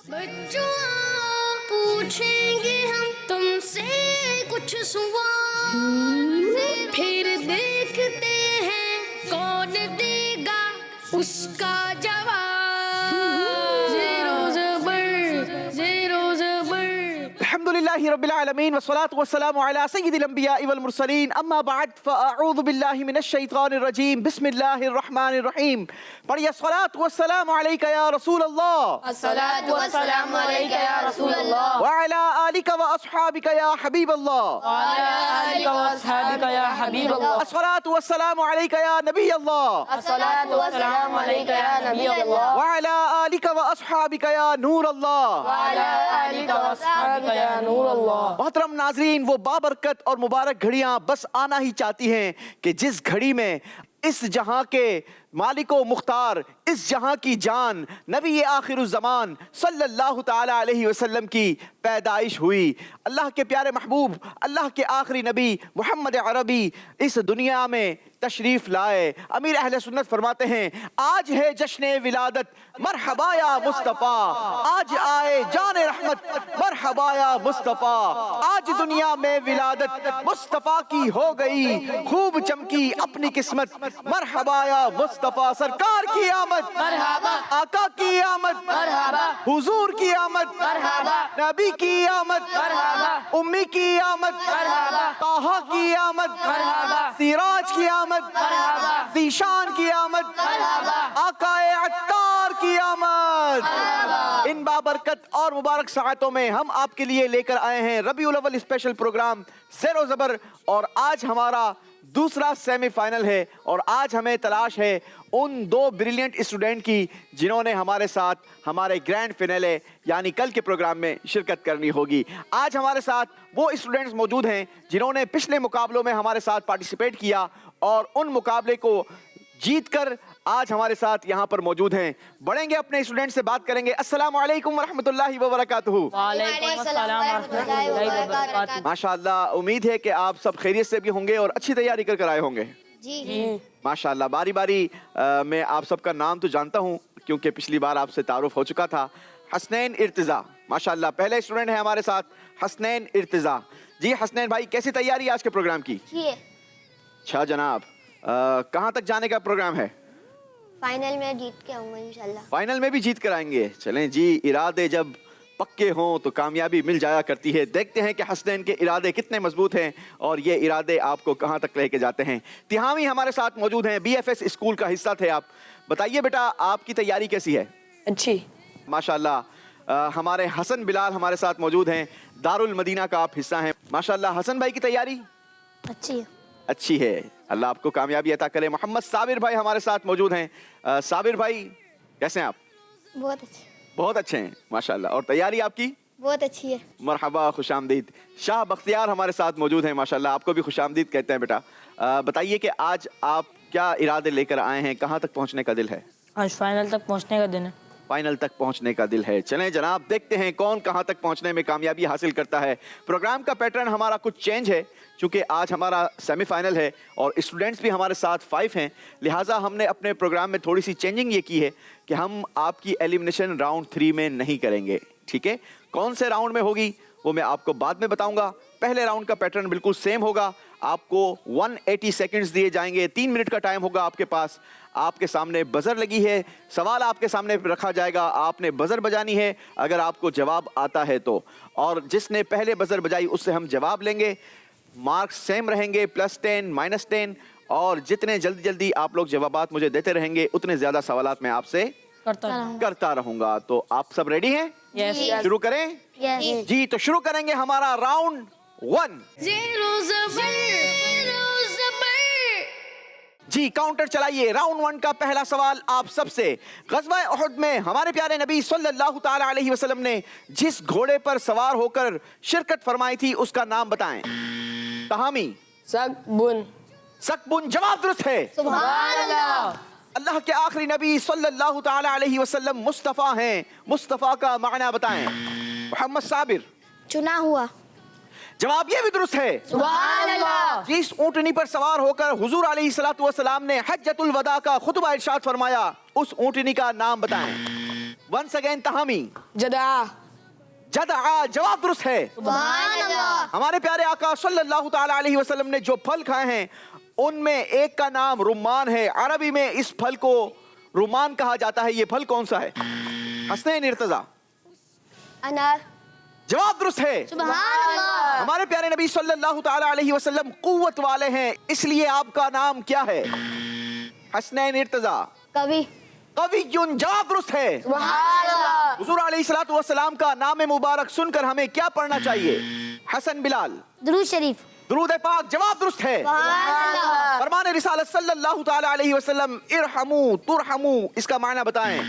बच्चों पूछेंगे हम तुमसे कुछ सवाल, फिर देखते हैं कौन देगा उसका जवाब। ज़ेरो ज़बर ज़ेरो ज़बर। अल्हम्दुलिल्लाहि रब्बिल आलमीन वस्सलातु वस्सलामु अला सय्यिदिल अंबिया'i वल मुरसलीन अम्मा बअद फ़अऊज़ु बिल्लाहि मिनश शैतानिर रजीम बिस्मिल्लाहिर रहमानिर रहीम। पढ़िए अस्सलातु वस्सलामु अलैका या रसूल अल्लाह, अस्सलातु वस्सलामु अलैका या रसूल अल्लाह, व अला आलिका व अस्हाबिका या हबीब अल्लाह, व अला आलिका व अस्हाबिका या हबीब अल्लाह, अस्सलातु वस्सलामु अलैका या नबी अल्लाह, अस्सलातु वस्सलामु अलैका या नबी अल्लाह, व अला आलिका व अस्हाबिका या नूर अल्लाह। व अला आलिका व अस्हाबिका या नूर अल्लाह। मोहतरम नाजरीन, वो बाबरकत और मुबारक घड़ियां बस आना ही चाहती हैं कि जिस घड़ी में इस जहां के मालिको मुख्तार, इस जहां की जान नबी आखिरुज़्ज़मान सल्लल्लाहु ताला अलैहि वसल्लम की पैदाइश हुई। अल्लाह के प्यारे महबूब, अल्लाह के आखिरी नबी मोहम्मद अरबी इस दुनिया में तशरीफ लाए। अमीर अहले सुन्नत फरमाते हैं, आज है जश्न विलादत मरहबा या मुस्तफ़ा, आज आए जान रहमत मरहबा या मुस्तफ़ा, आज दुनिया में विलादत मुस्तफ़ा की हो गई, खूब चमकी अपनी किस्मत मरहबा या मुस्तफ़ा। सरकार की आमद मरहबा, आका की आमद मरहबा, हुजूर की आमद मरहबा, नबी की आमद मरहबा, उम्मी की आमद मरहबा, ताहा की आमद मरहबा, सिराज की आमद मरहबा, ज़ीशान की आमद मरहबा, आकाए अत्तार की आमद। इन बाबरकत और मुबारक साअतों में हम आपके लिए लेकर आए हैं रबीउल अव्वल स्पेशल प्रोग्राम ज़ेरो ज़बर, और आज हमारा दूसरा सेमीफाइनल है और आज हमें तलाश है उन दो ब्रिलियंट स्टूडेंट की जिन्होंने हमारे साथ हमारे ग्रैंड फिनाले यानी कल के प्रोग्राम में शिरकत करनी होगी। आज हमारे साथ वो स्टूडेंट्स मौजूद हैं जिन्होंने पिछले मुकाबलों में हमारे साथ पार्टिसिपेट किया और उन मुकाबले को जीतकर आज हमारे साथ यहाँ पर मौजूद हैं। बढ़ेंगे अपने स्टूडेंट से बात करेंगे। अस्सलामु अलैकुम वरहमतुल्लाहि वबरकातुहू। वालेकुम अस्सलाम व रहमतुल्लाहि व बरकातुहू। माशाअल्लाह, उम्मीद है कि आप सब खैरियत से भी होंगे और अच्छी तैयारी कर आए होंगे। जी माशाअल्लाह, बारी बारी मैं आप सबका नाम तो जानता हूँ क्योंकि पिछली बार आपसे तारुफ हो चुका था। हसनैन इर्तिज़ा, माशाअल्लाह पहले स्टूडेंट है हमारे साथ हसनैन इर्तिज़ा। जी हसनैन भाई, कैसी तैयारी आज के प्रोग्राम की? अच्छा जनाब, कहाँ तक जाने का प्रोग्राम है? फाइनल में जीत के आऊंगा इंशाल्लाह। फाइनल में भी जीत कर आएंगे। चलें जी, इरादे जब पक्के हों तो कामयाबी मिल जाया करती है। देखते हैं कि हसनैन के इरादे कितने मजबूत हैं और ये इरादे आपको कहाँ तक लेके जाते हैं। तिहामी हमारे साथ मौजूद हैं, BFS स्कूल का हिस्सा थे आप। बताइए बेटा, आपकी तैयारी कैसी है? अच्छी। माशाअल्लाह हमारे हसन बिलाल हमारे साथ मौजूद हैं, दारुल मदीना का आप हिस्सा हैं। माशाअल्लाह हसन भाई की तैयारी अच्छी है। अच्छी है, अल्लाह आपको कामयाबी अता करे। मोहम्मद साबिर भाई हमारे साथ मौजूद हैं। साबिर भाई कैसे हैं आप? बहुत अच्छी। बहुत अच्छे हैं माशाअल्लाह। और तैयारी आपकी? बहुत अच्छी है। मरहबा, खुशामदीद। शाह बख्तियार हमारे साथ मौजूद हैं माशाअल्लाह, आपको भी खुशामदीद कहते हैं बेटा। बताइए कि आज आप क्या इरादे लेकर आए हैं, कहाँ तक पहुँचने का दिल है? आज फाइनल तक पहुंचने का दिन है। फाइनल तक पहुंचने का दिल है। चलें जनाब, देखते हैं कौन कहां तक पहुंचने में कामयाबी हासिल करता है। प्रोग्राम का पैटर्न हमारा कुछ चेंज है क्योंकि आज हमारा सेमीफाइनल है और स्टूडेंट्स भी हमारे साथ 5 हैं, लिहाजा हमने अपने प्रोग्राम में थोड़ी सी चेंजिंग ये की है कि हम आपकी एलिमिनेशन राउंड 3 में नहीं करेंगे। ठीक है, कौन से राउंड में होगी वो मैं आपको बाद में बताऊंगा। पहले राउंड का पैटर्न बिल्कुल सेम होगा। आपको 180 सेकंड्स दिए जाएंगे, 3 मिनट का टाइम होगा आपके पास। आपके सामने बजर लगी है, सवाल आपके सामने रखा जाएगा, आपने बजर बजानी है अगर आपको जवाब आता है तो, और जिसने पहले बजर बजाई उससे हम जवाब लेंगे। मार्क्स सेम रहेंगे, +10 -10, और जितने जल्दी जल्दी आप लोग जवाबात मुझे देते रहेंगे उतने ज्यादा सवालात मैं आपसे करता रहूंगा। तो आप सब रेडी हैं? यस। शुरू करें? यस। जी तो शुरू करेंगे हमारा राउंड 1। ज़ेरो ज़बर जी काउंटर चलाइए। राउंड 1 का पहला सवाल आप सबसे, ग़ज़वा उहद में हमारे प्यारे नबी सल्लल्लाहु ताला अलैहि वसल्लम ने जिस घोड़े पर सवार होकर शिरकत फरमाई थी उसका नाम बताएं। तहामी। सकबुन। सकबुन जवाब दुरुस्त है। सुभान अल्लाह। अल्लाह के आखिरी नबी सल्लल्लाहु ताला अलैहि वसल्लम मुस्तफ़ा हैं, मुस्तफ़ा का माना बताएं। मोहम्मद साबिर। चुना हुआ। जवाब ये भी दुरुस्त है। सुभान अल्लाह। जिस ऊंटनी पर सवार होकर हुजूर अलैहिस्सलातु वस्सलाम ने हज्जतुल वदा का खुतबा इरशाद फरमाया उस ऊंटनी का नाम बताएं। वंस अगेन तहामी, जदा, जदआ जवाब दुरुस्त है। सुभान अल्लाह। हमारे प्यारे आका सल्लल्लाहु ताला अलैहि वसल्लम ने जो फल खाए हैं उनमें एक का नाम रुम्मान है। अरबी में इस फल को रुम्मान कहा जाता है। ये फल कौन सा है? हसनैन इर्तजा, अनार। जवाब दुरुस्त है। सुभान अल्लाह। हमारे प्यारे नबी सल्लल्लाहु ताला अलैहि वसल्लम कुव्वत वाले हैं, इसलिए आपका नाम क्या है? हसनैन इर्तजा, कवि। कवियुन, जवाब दुरुस्त है। सुभान अल्लाह। हुजूर अलैहिस्सलातु वस्सलाम का नाम मुबारक सुनकर हमें क्या पढ़ना चाहिए? हसन बिलाल, दुरूद शरीफ। दुरूद पाक, जवाब दुरुस्त है। सुभान अल्लाह। फरमान रिसालत सल्लल्लाहु ताला अलैहि वसल्लम, इरहमू तुरहमू, इसका मायना बताएं।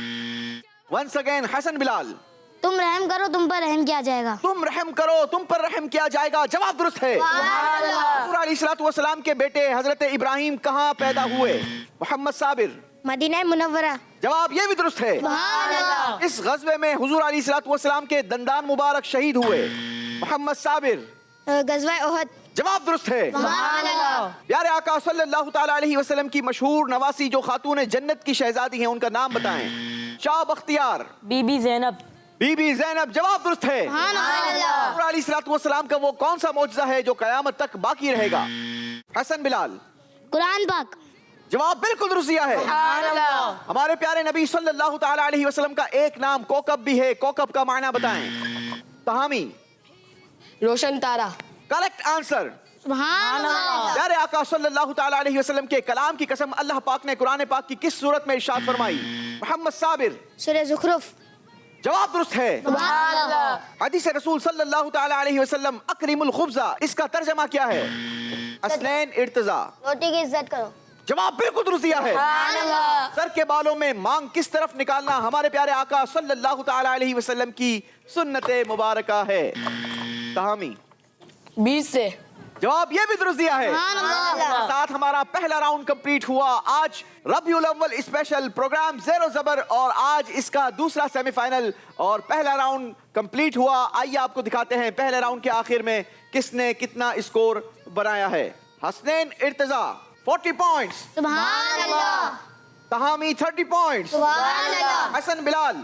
वंस अगेन हसन बिलाल, तुम रहम करो तुम पर रहम किया जाएगा। तुम रहम करो तुम पर रहम किया जाएगा, जवाब दुरुस्त है। हुजूर अलैहिस्सलातु वस्सलाम के बेटे हजरत इब्राहिम कहाँ पैदा हुए? Mohammad Sabir, Medina Munawwara. जवाब ये भी दुरुस्त है। सुभान अल्लाह। इस गज़वे में हुजूर अलैहिस्सलातु वस्सलाम के दंदान मुबारक शहीद हुए। मोहम्मद साबिर, गज़वा ओहद। जवाब दुरुस्त है। सुभान अल्लाह। प्यारे आका सल्लल्लाहु ताला अलैहि वसल्लम की मशहूर नवासी जो खातून जन्नत की शहजादी हैं उनका नाम बताएं। शाह बख्तियार, बीबी ज़ैनब, बीबी ज़ैनब, जवाब दुरुस्त है। सुभान अल्लाह। हुजूर अलैहिस्सलातु वस्सलाम का वो कौन सा मौजज़ा है जो क़यामत तक बाकी रहेगा? हसन बिलाल, कुरान पाक। जवाब बिल्कुल दुरुस्त दिया है। सुभान अल्लाह। हमारे प्यारे नबी सल्लल्लाहु ताला अलैहि वसल्लम का एक नाम कोकब भी है, कोकब का मायना बताएं। तहामी, रोशन तारा, करेक्ट आंसर। सुभान अल्लाह। प्यारे आका सल्लल्लाहु ताला अलैहि वसल्लम के कलाम की कसम अल्लाह पाक ने कुरान पाक की किस सूरत में इरशाद फरमाई? मोहम्मद साबिर, सूरह ज़ुखरुफ। जवाब दुरुस्त है। सुभान अल्लाह। हदीस रसूल सल्लल्लाहु ताला अलैहि वसल्लम, अकरिमुल खुब्ज़ा, इसका तर्जमा क्या है? हसनैन इर्तजा, रोटी की इज्जत करो। जवाब बिल्कुल दुरुस्त दिया है। सुभान अल्लाह। सर के बालों में मांग किस तरफ निकालना हमारे प्यारे आका सल्लल्लाहु ताला अलैहि वसल्लम की सुन्नत मुबारका है। तहामी, बीच से, जवाब ये भी दुरुस्त दिया है। सुभान अल्लाह। साथ हमारा पहला राउंड कंप्लीट हुआ। आज रबीउल अव्वल स्पेशल प्रोग्राम ज़ेरो ज़बर और आज इसका दूसरा सेमीफाइनल और पहला राउंड कंप्लीट हुआ। आइए आपको दिखाते हैं पहले राउंड के आखिर में किसने कितना स्कोर बनाया है। हसनैन इर्तजा 40 पॉइंट्स, सुभान अल्लाह। तहामी 30 पॉइंट्स, सुभान अल्लाह। हसन बिलाल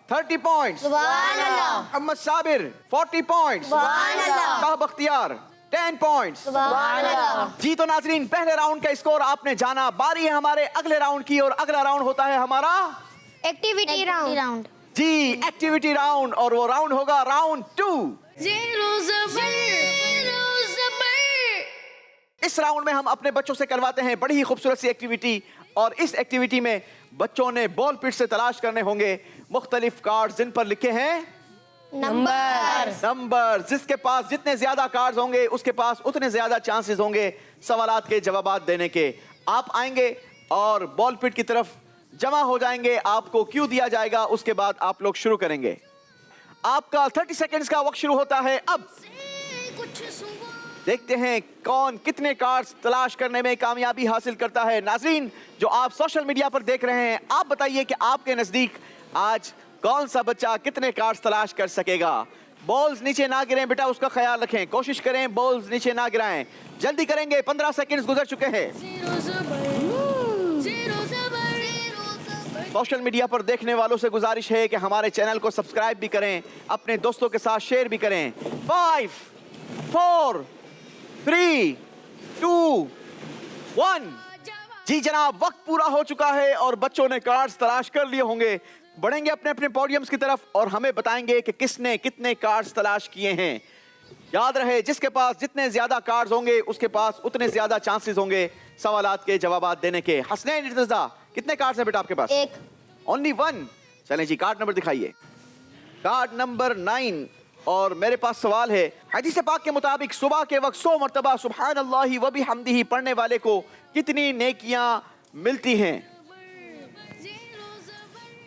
30 पॉइंट्स, सुभान अल्लाह। मोहम्मद साबिर 40 पॉइंट्स, सुभान अल्लाह। शाह बख्तियार 10 पॉइंट्स। सुभान अल्लाह। जी तो नाजरीन, पहले राउंड का स्कोर आपने जाना। बारी है हमारे अगले राउंड की और अगला राउंड होता है हमारा एक्टिविटी राउंड। जी एक्टिविटी राउंड और वो राउंड होगा राउंड 2। ज़ेरो ज़बर, इस राउंड में हम अपने बच्चों से करवाते हैं बड़ी ही खूबसूरत सी एक्टिविटी और इस एक्टिविटी में बच्चों ने बॉल पिट से तलाश करने होंगे मुख्तलिफ कार्ड्स जिन पर लिखे हैं नंबर। जिसके पास जितने ज्यादा कार्ड्स होंगे उसके पास उतने ज्यादा चांसेस होंगे सवालात के जवाबात देने के। आप आएंगे और बॉल पिट की तरफ जमा हो जाएंगे, आपको क्यू दिया जाएगा, उसके बाद आप लोग शुरू करेंगे। आपका 30 सेकेंड्स का वक्त शुरू होता है अब। कुछ सुबह देखते हैं कौन कितने कार्ड्स तलाश करने में कामयाबी हासिल करता है। नाजरीन जो आप सोशल मीडिया पर देख रहे हैं, आप बताइए कि आपके नजदीक आज कौन सा बच्चा कितने कार्ड्स तलाश कर सकेगा। बॉल्स नीचे ना गिरें बेटा, उसका ख्याल रखें, कोशिश करें बॉल्स नीचे ना गिराएं। जल्दी करेंगे, 15 सेकंड्स गुजर चुके हैं। ज़ेरो ज़बर, ज़ेरो ज़बर, सोशल मीडिया पर देखने वालों से गुजारिश है कि हमारे चैनल को सब्सक्राइब भी करें, अपने दोस्तों के साथ शेयर भी करें। 5 4 3 2 1। जी जनाब, वक्त पूरा हो चुका है और बच्चों ने कार्ड्स तलाश कर लिए होंगे। बढ़ेंगे अपने अपने पोडियम्स की तरफ और हमें बताएंगे कि किसने कितने कार्ड्स तलाश किए हैं। याद रहे, जिसके पास जितने ज्यादा कार्ड्स होंगे उसके पास उतने ज्यादा चांसेस होंगे सवालात के जवाबात देने के। हसनैन इर्तजा, कितने कार्ड्स हैं बेटा आपके पास? एक। ओनली 1। चलें जी, कार्ड नंबर दिखाइए। कार्ड नंबर 9 और मेरे पास सवाल है। हदीस पाक के मुताबिक सुबह के वक्त 100 मरतबा सुभान अल्लाह व बिहम्दिही पढ़ने वाले को कितनी नेकियां मिलती हैं?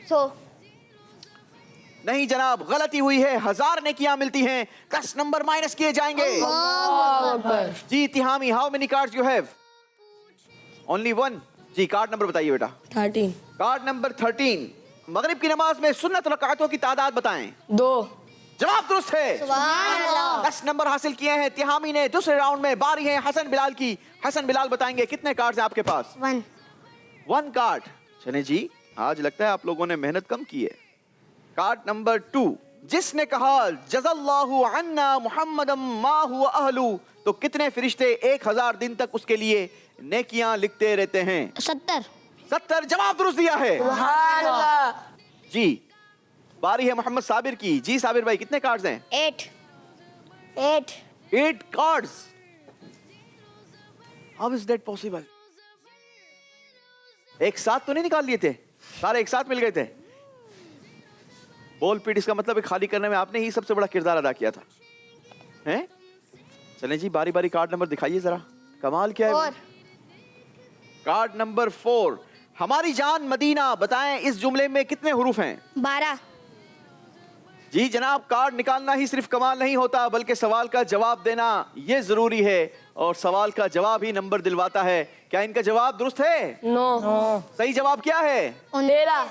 100। नहीं जनाब, गलती हुई है। 1000 नेकियां मिलती हैं। 10 नंबर माइनस किए जाएंगे। अल्लाहु अकबर। जी Tihami, how many cards you have? Only 1। जी कार्ड नंबर बताइए बेटा। 13, कार्ड नंबर 13। मगरिब की नमाज में सुन्नत रकातों की तादाद बताएं। 2, जवाब दुरुस्त है। सुभान अल्लाह। 10 नंबर हासिल किए हैं तिहामी ने। दूसरे राउंड में बारी है हसन बिलाल की। हसन बिलाल बताएंगे कितने कार्ड्स हैं आपके पास? 1। 1 कार्ड। चले जी, आज लगता है आप लोगों ने मेहनत कम की है। कार्ड नंबर 2, जिसने कहा जज़ल्लाहु अन्ना मुहम्मदम मा हुवा अहलु, तो कितने फरिश्ते 1000 दिन तक उसके लिए नेकियां लिखते रहते हैं? 70. 70 जवाब दुरुस्त दिया है। सुभान अल्लाह। जी, बारी है मोहम्मद साबिर की। जी साबिर भाई, कितने कार्ड्स हैं? 8. 8. 8 cards. How is that possible? एक साथ तो नहीं निकाल लिए थे? सारे एक साथ मिल गए थे? बॉल पिट, इसका मतलब है खाली करने में आपने ही सबसे बड़ा किरदार अदा किया था, हैं? चलें जी, बारी बारी कार्ड नंबर दिखाइए जरा। कमाल क्या है। 4. कार्ड नंबर 4, हमारी जान मदीना, बताएं इस जुमले में कितने हुरूफ हैं? 12. जी जनाब, कार्ड निकालना ही सिर्फ कमाल नहीं होता, बल्कि सवाल का जवाब देना ये जरूरी है, और सवाल का जवाब ही नंबर दिलवाता है। क्या इनका जवाब दुरुस्त है? नो। सही जवाब क्या है? 13.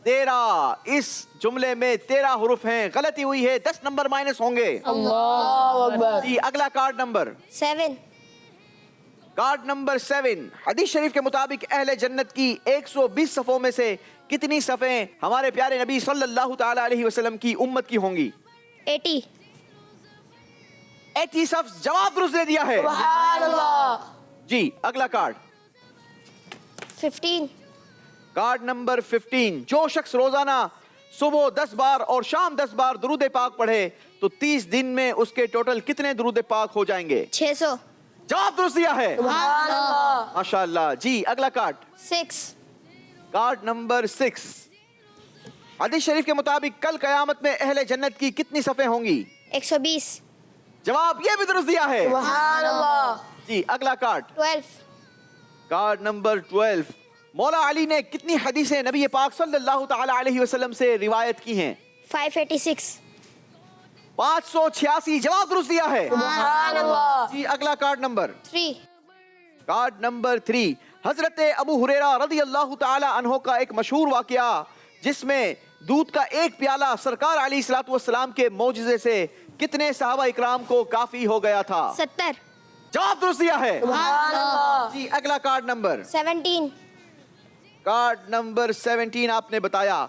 13। इस जुमले में 13 हुरूफ हैं। गलती हुई है, 10 नंबर माइनस होंगे। अल्लाहु अकबर। जी, अगला कार्ड नंबर। 7. कार्ड नंबर 7, हदीस शरीफ के मुताबिक अहले जन्नत की 120 सफ़ों में से कितनी सफ़ें हमारे प्यारे नबी सल्लल्लाहु ताला अलैहि वसल्लम की उम्मत की होंगी? 80. 80 सफ़ जवाब दुरुस्त दे दिया है। सुभान अल्लाह। जी, अगला कार्ड। 15. कार्ड नंबर 15, जो शख्स रोजाना सुबह 10 बार और शाम 10 बार दुरूद पाक पढ़े तो 30 दिन में उसके टोटल कितने दुरूद पाक हो जाएंगे? 600. जवाब दुरुस्त दिया है। सुभान अल्लाह। माशाअल्लाह। जी, अगला कार्ड। 6. कार्ड नंबर 6, हदीस शरीफ के मुताबिक कल कयामत में अहले जन्नत की कितनी सफ़ें होंगी? 120. जवाब ये भी दुरुस्त दिया है। सुभान अल्लाह। जी, अगला कार्ड। 12. कार्ड नंबर 12, मौला अली ने कितनी हदीसें नबी पाक सल्लल्लाहु ताला अलैहि वसल्लम से रिवायत की हैं? 586. 586 जवाब दुरुस्त दिया है। सुभान अल्लाह। जी, अगला कार्ड नंबर। 3. कार्ड नंबर 3, हजरत अबू हुरैरा रज़ी अल्लाह ताला अन्हो का एक मशहूर वाकया, जिसमें दूध का एक प्याला सरकार अलैहिस्सलातु वस्सलाम के मौजिज़े से कितने सहाबा इकराम को काफी हो गया था? 70. जवाब दुरुस्त दिया है। सुभान अल्लाह। जी, अगला कार्ड नंबर। 17. कार्ड नंबर 17, आपने बताया।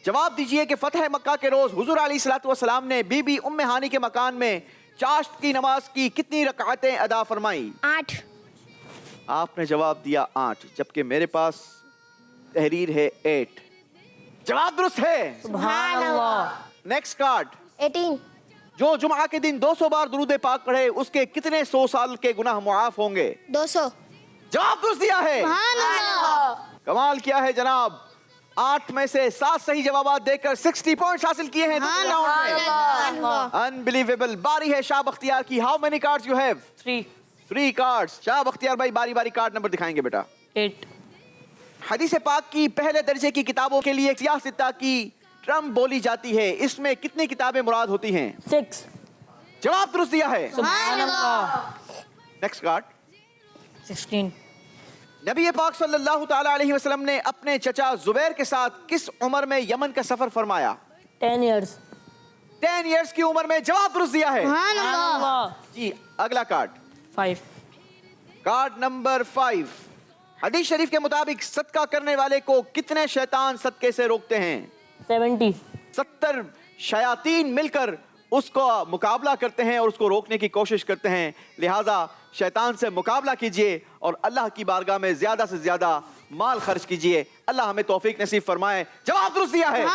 जवाब दीजिए कि फतह मक्का के रोज हुजूर अलैहिस्सलातु वस्सलाम ने बीबी उम्मे हानी के मकान में चाश्त की नमाज की कितनी रकातें अदा फरमाई? 8. आपने जवाब दिया 8, जबकि मेरे पास तहरीर है 8। जवाब दुरुस्त है। सुभान अल्लाह। Next card. 18. जो जुमा के दिन 200 बार दुरूद पाक पढ़े उसके कितने 100 साल के गुनाह मुआफ होंगे? 200. जवाब दुरुस्त दिया है। कमाल किया है जनाब, 8 में से 7 सही जवाब देकर 60 पॉइंट्स हासिल किए हैं। अनबिलीवेबल। बारी है शाह बख्तियार की। How many cards you have? 3 cards. Shah Bakhtiyar भाई, बारी बारी कार्ड नंबर दिखाएंगे बेटा। 8. हदीस पाक की पहले दर्जे की किताबों के लिए सियासता की टर्म बोली जाती है, इसमें कितनी किताबें मुराद होती हैं? 6. जवाब दुरुस्त दिया है। सुभान अल्लाह। Next card. 16. नबी पाक सल्लल्लाहु ताला अलैहि वसल्लम ने अपने चचा जुबैर के साथ किस उम्र में यमन का सफर फरमाया? 10 years. 10 इयर्स की उम्र में। जवाब दुरुस्त दिया है। सुभान अल्लाह। जी, अगला कार्ड। 5. कार्ड नंबर 5, हदीस शरीफ के मुताबिक सदका करने वाले को कितने शैतान सदके से रोकते हैं? 70. 70 शयातीन मिलकर उसको मुकाबला करते हैं और उसको रोकने की कोशिश करते हैं। लिहाजा शैतान से मुकाबला कीजिए और अल्लाह की बारगाह में ज्यादा से ज्यादा माल खर्च कीजिए। अल्लाह हमें तौफीक नसीब फरमाए। जवाब दुरुस्त दिया है।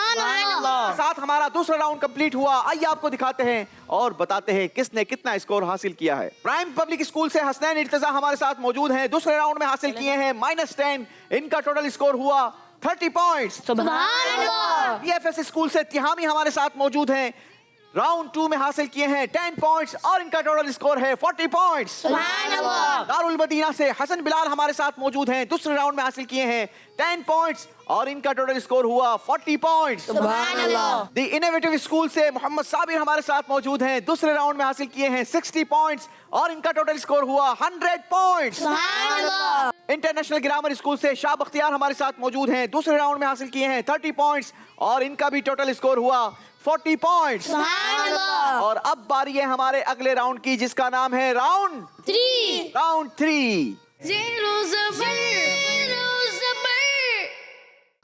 साथ हमारा दूसरा राउंड कंप्लीट हुआ। आइए आपको दिखाते हैं और बताते हैं किसने कितना स्कोर हासिल किया है। प्राइम पब्लिक स्कूल से हसनैन इर्तिजा हमारे साथ मौजूद हैं। दूसरे राउंड में हासिल किए हैं -10। इनका टोटल स्कोर हुआ 30 पॉइंट्स। सुभान अल्लाह। बीएफएस स्कूल से तिहामी हमारे साथ मौजूद हैं। राउंड 2 में हासिल किए हैं 10 पॉइंट्स और इनका टोटल स्कोर है 40 पॉइंट्स। सुभान अल्लाह। दारुल मदीना से हसन बिलाल हमारे साथ मौजूद हैं। दूसरे राउंड में हासिल किए हैं 10 पॉइंट्स और इनका टोटल स्कोर हुआ 40 पॉइंट्स। सुभान अल्लाह। द इनोवेटिव स्कूल से मोहम्मद साबिर हमारे साथ मौजूद हैं। दूसरे राउंड में हासिल किए हैं 60 पॉइंट्स और इनका टोटल स्कोर हुआ 100 पॉइंट्स। सुभान अल्लाह। इंटरनेशनल ग्रामर स्कूल से शाह बख्तियार हमारे साथ मौजूद हैं। दूसरे राउंड में हासिल किए हैं 30 पॉइंट्स और इनका भी टोटल स्कोर हुआ 40 पॉइंट्स। सुभान अल्लाह। और अब बारी है हमारे अगले राउंड की, जिसका नाम है round 3. Round 3। Zero zero zero.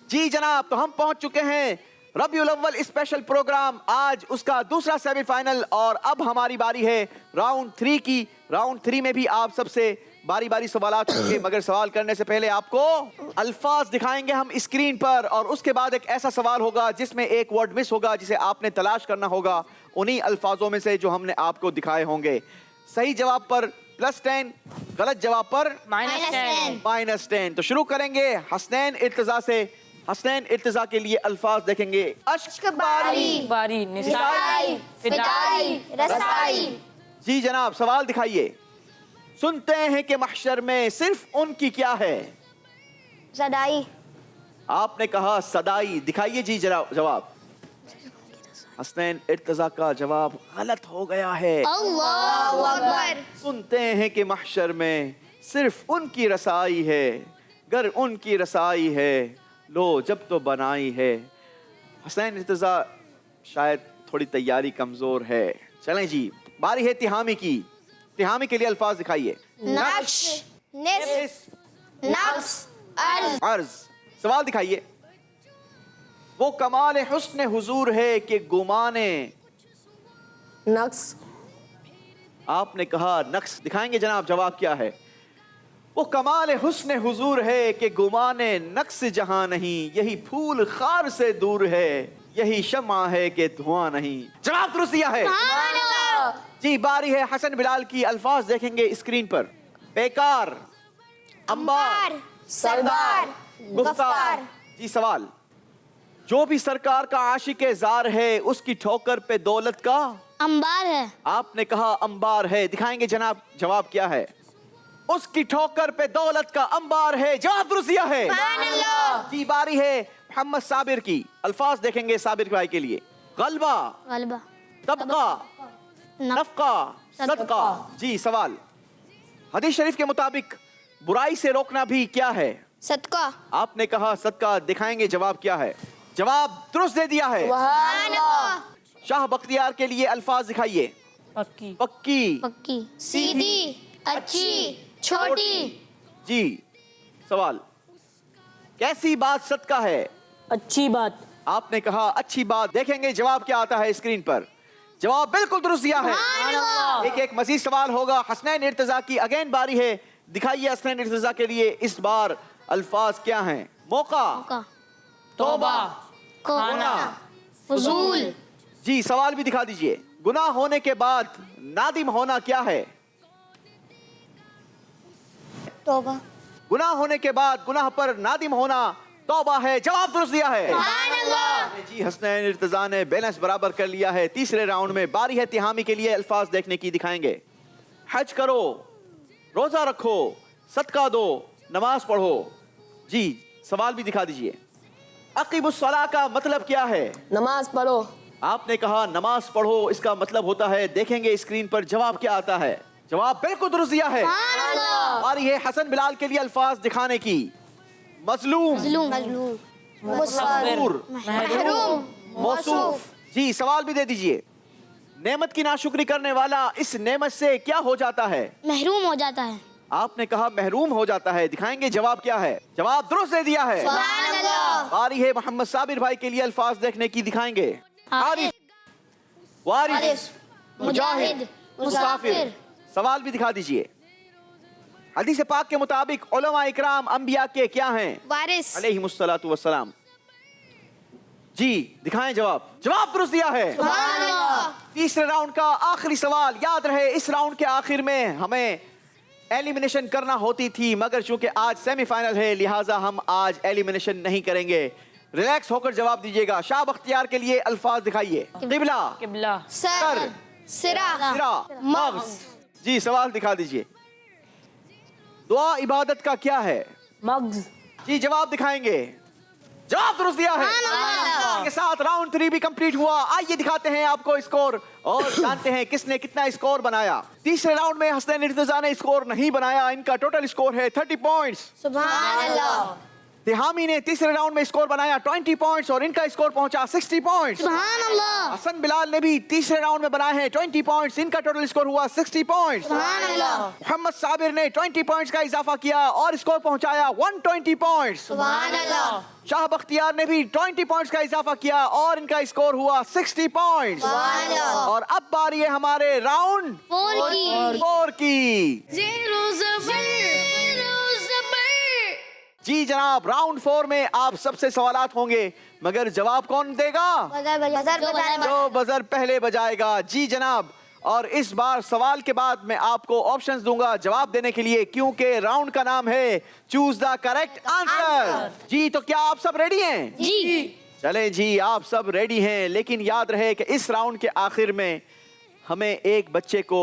जी जनाब, तो हम पहुंच चुके हैं रबीउल अव्वल स्पेशल प्रोग्राम आज उसका दूसरा सेमीफाइनल और अब हमारी बारी है राउंड 3 की। राउंड 3 में भी आप सबसे बारी बारी सवालात होंगे, मगर सवाल करने से पहले आपको अल्फाज दिखाएंगे हम स्क्रीन पर और उसके बाद एक ऐसा सवाल होगा जिसमें एक वर्ड मिस होगा जिसे आपने तलाश करना होगा उन्हीं अल्फाजों में से जो हमने आपको दिखाए होंगे। सही जवाब पर +10, गलत जवाब पर -10 -10। तो शुरू करेंगे हसनैन इर्तजा से। हसनैन इर्तजा के लिए अल्फाज देखेंगे। अश्क बारी। बारी निसाई फिदाई रसाई जी जनाब, सवाल दिखाइए। सुनते हैं कि महशर में सिर्फ उनकी क्या है? सदाई आपने कहा सदाई। दिखाइए जी जवाब। हसनैन इर्तजा का जवाब गलत हो गया है। अल्लाहु अकबर सुनते हैं कि महशर में सिर्फ उनकी रसाई है, गर उनकी रसाई है लो जब तो बनाई है। हसनैन इर्तजा शायद थोड़ी तैयारी कमजोर है। चलें जी, बारी है तिहामी की। तिहामी के लिए अल्फाज दिखाइए। नक्श निस्फ नक्स अर्ज अर्ज। सवाल दिखाइए। वो कमाल हुस्न हुजूर है कि गुमाने। नक्स आपने कहा नक्स। दिखाएंगे जनाब जवाब क्या है? वो कमाल हुस्न हुजूर है कि गुमाने नक्स जहां नहीं, यही फूल खार से दूर है, यही शम्मा है कि धुआं नहीं। जवाब दुरुस्त दिया है जी। बारी है हसन बिलाल की। अल्फाज देखेंगे स्क्रीन पर। बेकार, अंबार, सरदार गुफ्तार। जी सवाल। जो भी सरकार का आशिक जार है उसकी ठोकर पे दौलत का अंबार है। आपने कहा अंबार है। दिखाएंगे जनाब जवाब क्या है? उसकी ठोकर पे दौलत का अंबार है। जवाब दुरुस्त दिया है जी। बारी है मोहम्मद साबिर की। अल्फाज देखेंगे साबिर भाई के लिए। गलबा, गलबा, तबका, नफका, सदका। जी सवाल। हदीस शरीफ के मुताबिक बुराई से रोकना भी क्या है? सदका आपने कहा सदका। दिखाएंगे जवाब क्या है? जवाब दुरुस्त दे दिया है। शाह बख्तियार के लिए अल्फाज दिखाइए। पक्की पक्की, पक्की, सीधी अच्छी छोटी जी। सवाल। कैसी बात सदका है? अच्छी बात। आपने कहा अच्छी बात। देखेंगे जवाब क्या आता है स्क्रीन पर। जवाब बिल्कुल दुरुस्त दिया है। एक मजीद सवाल होगा हसनैन इर्तजा की। अगेन बारी है। दिखाइए हसनैन इर्तजा के लिए इस बार अल्फाज क्या हैं? मौका, का, तौबा खाना, फजूल, जी सवाल भी दिखा दीजिए। गुनाह होने के बाद नादिम होना क्या है? तौबा गुनाह होने के बाद गुनाह पर नादिम होना तौबा है। जवाब दुरुस्त दिया है जी। हसनैन इर्तजा ने बैलेंस बराबर कर लिया है। तीसरे राउंड में बारी है तिहामी के लिए अल्फाज देखने की। दिखाएंगे। हज करो, रोजा रखो, सदका दो, नमाज पढ़ो। जी सवाल भी दिखा दीजिए। अकीमुस्सलाह का मतलब क्या है? नमाज पढ़ो। आपने कहा नमाज पढ़ो, इसका मतलब होता है। देखेंगे स्क्रीन पर जवाब क्या आता है। जवाब बिल्कुल दुरुस्त दिया है। बारी है हसन बिलाल के लिए अल्फाज दिखाने की। मजलूम, मुसव्विर महरूम मौसूफ। जी सवाल भी दे दीजिए। नेमत की नाशुक्री करने वाला इस नेमत से क्या हो जाता है? महरूम हो जाता है। आपने कहा महरूम हो जाता है। दिखाएंगे जवाब क्या है। जवाब दुरुस्त दे दिया है। बारी है मोहम्मद साबिर भाई के लिए अल्फाज देखने की। दिखाएंगे। आरिफ, वारिस, मुजाहिद, मुसाफिर। सवाल भी दिखा दीजिए। हदीस पाक के मुताबिक उलमा इकराम अंबिया के क्या हैं? वारिस, अलैहिमुस्सलातु वस्सलाम। जी दिखाएं जवाब। जवाब दुरुस्त दिया है। तीसरे राउंड का आखिरी सवाल। याद रहे इस राउंड के आखिर में हमें एलिमिनेशन करना होती थी, मगर चूंकि आज सेमीफाइनल है लिहाजा हम आज एलिमिनेशन नहीं करेंगे। रिलैक्स होकर जवाब दीजिएगा। शाह बख्तियार के लिए अल्फाज दिखाइए। किबला, किबला सर सिरा सिरा, मग्ज़। जी सवाल दिखा दीजिए। दुआ इबादत का क्या है? मग्ज़। जी जवाब दिखाएंगे। जवाब दुरुस्त दिया है। के साथ राउंड 3 भी कंप्लीट हुआ। आइए दिखाते हैं आपको स्कोर और जानते हैं किसने कितना स्कोर बनाया। तीसरे राउंड में हसनैन इर्तजा ने स्कोर नहीं बनाया। इनका टोटल स्कोर है 30 पॉइंट्स। सुभान अल्लाह। तिहामी ने तीसरे राउंड में स्कोर बनाया 20 पॉइंट्स और इनका स्कोर पहुंचा 60 पॉइंट्स। सुभान अल्लाह, हसन बिलाल ने भी तीसरे राउंड में बनाए हैं 20 पॉइंट्स, इनका टोटल स्कोर हुआ 60 पॉइंट्स। सुभान अल्लाह, मोहम्मद साबिर ने 20 पॉइंट्स का इजाफा किया और स्कोर पहुंचाया 120 पॉइंट्स। सुभान अल्लाह, शाह बख्तियार ने भी 20 पॉइंट्स का इजाफा किया और इनका स्कोर हुआ 60 पॉइंट्स। सुभान अल्लाह। और अब बारी है हमारे राउंड 4 की। 4 की। जी जनाब, राउंड 4 में आप सबसे सवालात होंगे, मगर जवाब कौन देगा? बजर बजाने वाला। जो बजर पहले बजाएगा। जी जनाब, और इस बार सवाल के बाद मैं आपको ऑप्शंस दूंगा जवाब देने के लिए, क्योंकि राउंड का नाम है चूज द करेक्ट आंसर। जी तो क्या आप सब रेडी हैं? जी। चलें जी, आप सब रेडी हैं, लेकिन याद रहे कि इस राउंड के आखिर में हमें एक बच्चे को